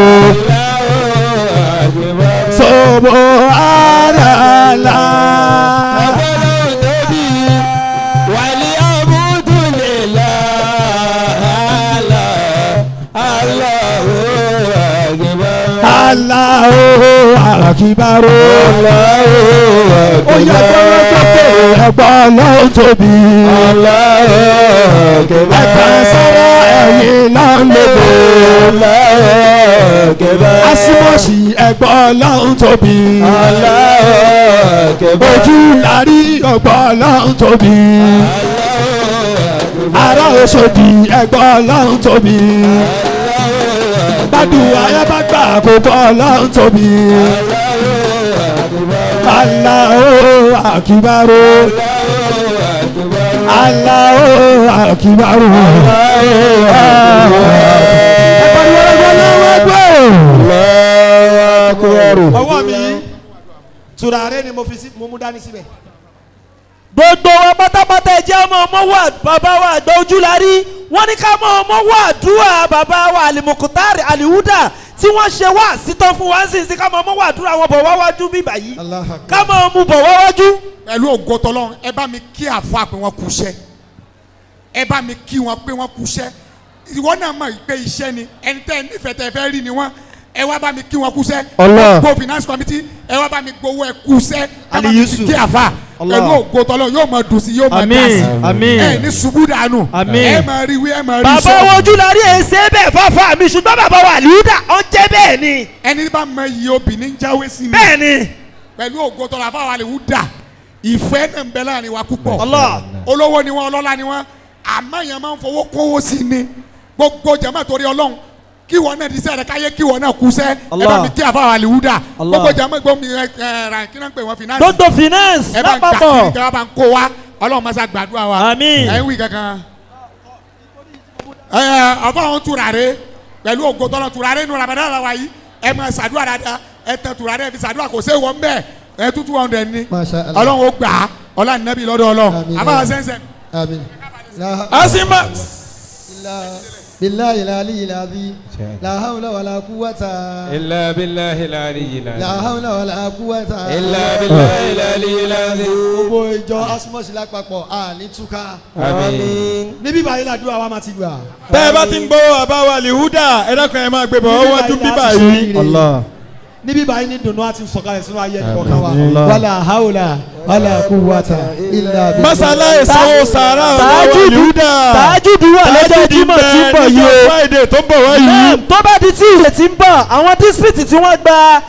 Subhanallah. Allahu Akbar. Ó yẹ gbọ́dọ̀ tóbi ẹ̀gbọ́n Ọlọ́run tóbi. Ẹ̀ka sára ẹ̀yìn náà lóko. Asimọ̀sì ẹ̀gbọ́n Ọlọ́run tóbi. Ojú lárí ọ̀gbọ́n Ọlọ́run tóbi. Ará Òṣòdì ẹ̀gbọ́n Ọlọ́run tóbi. Bàdúrà ẹ bá gbà kó bọ́ Ọlọ́run tóbi. Allahu Akbar. Allahu Akbar. Ọwọ́ mi tùràrí ni mo mú dání síbẹ̀. Gbogbo wa pátápátá ẹ jẹ́ ọmọ wa bàbá wa àgbà ojúlarí wọ́n ní ká mọ ọmọ wa àdúrà bàbá wa alimukutari alihuda tí wọ́n ṣe wá sítọ́ fún wa ń sìn sí ká mọ ọmọ wa àdúrà wọn bọ̀ wá wájú bíbà yìí ká mọ ọmọ bọ̀ wá wájú. Pẹ̀lú ògo t'Ọlọ́run ẹ bá mi kí àfa pé wọ́n kú iṣẹ́ ẹ bá mi kí wọn pé wọ́n kú iṣẹ́ ìwọ náà mọ̀ pé iṣẹ́ ni ẹni tẹ́ ẹ nífẹ̀ẹ́ tẹ́ ẹ fẹ́ rí ni wọ́n ẹ wá bá mi kí wọn kú iṣẹ́ gbogbo finance committee ẹ wá bá mi gbowó ẹ kú iṣẹ́ ẹ bá mi kí àfa pẹ̀lú ògo t'Ọlọ́run yóò máa dùn sí yóò máa dà sí ẹ ní ṣubú dànù ẹ máa rí wí ẹ máa rí sọ. bàbá wo ojúlarí ẹ̀ ṣe bẹ́ẹ̀ fáfá mi ṣùgbọ́n bàbá wa àlùdà ó jẹ́ bẹ́ẹ̀ ni. ẹni bá mọ iye obìnrin jáwé sí mi. bẹ́ẹ̀ ni. pẹ̀lú ògo t'Ọlọ́run àfáwà àlùdà ìfẹ́ náà ń bẹ láàrin wa púpọ̀ olówó ni wọ́n ọlọ́lá ni wọ́n àmọ́ yẹn máa ń fowó kówó sí ni gbogbo jàmáà torí Ọlọ́run kí wọn náà di sẹ́rẹ̀ káyé kí wọn náà kú sẹ́ ẹ Allah. bá mi kí àfa àlìwúdà Allah. gbogbo jàmọ́ gbọ́ mi ra kí náà ń pè wọ́n finance gbogbo finance ẹ bá ń gbà kí lápapọ̀ nǹkan bá ń kó wa ọlọ́run máa ṣe gbàdúrà wa Àmín. ẹ ń wí kankan ọba àwọn turare pẹ̀lú ògo tọ́lọ̀ turare nù Ramadan la wa yìí ẹ máa ṣàdúrà dáadáa ẹ tẹ turare fi ṣàdúrà kò séwọ́ ń bẹ̀ ẹ tún 200 ní Masha Allah. ọlọ́run ó gbà á ọlọ́run nẹ́bí lọ́dọ̀ ọlọ́run Àmín. àbá sẹ́nsẹ̀. Àmín. asima billahi al-ali al-azim la hawla wala quwwata إلا بالله العلي la العظيم hawla wala quwwata إلا بالله العلي العظيم gbogbo ìjọ asmos lápapọ̀ a ní túká آمين níbí báyìí làdúrà wa máa ti gbà. tẹ́ ẹ bá ti ń gbọ́ àbáwá àlìhúdà ẹ dákun ẹ máa gbé bọ̀ ọwọ́ tún bíbà yìí. Allah. níbí báyìí ní dùnú àti sọ̀kalẹ̀ sínú ayé ẹni kọ̀ọ̀kan wa. Allah. wala hawla wala quwwata illa billah. masala ìsanwó sàrà àbáwá Tàájùdù àlìhúdà. tàájùdù wà lọ́jọ́ Jímọ̀ tí ń bọ̀ yìí o. Friday tó ń bọ̀ wá yìí. tó bá di tí ìrètí ń bọ̀ àwọn dísírìtì tí wọ́n gba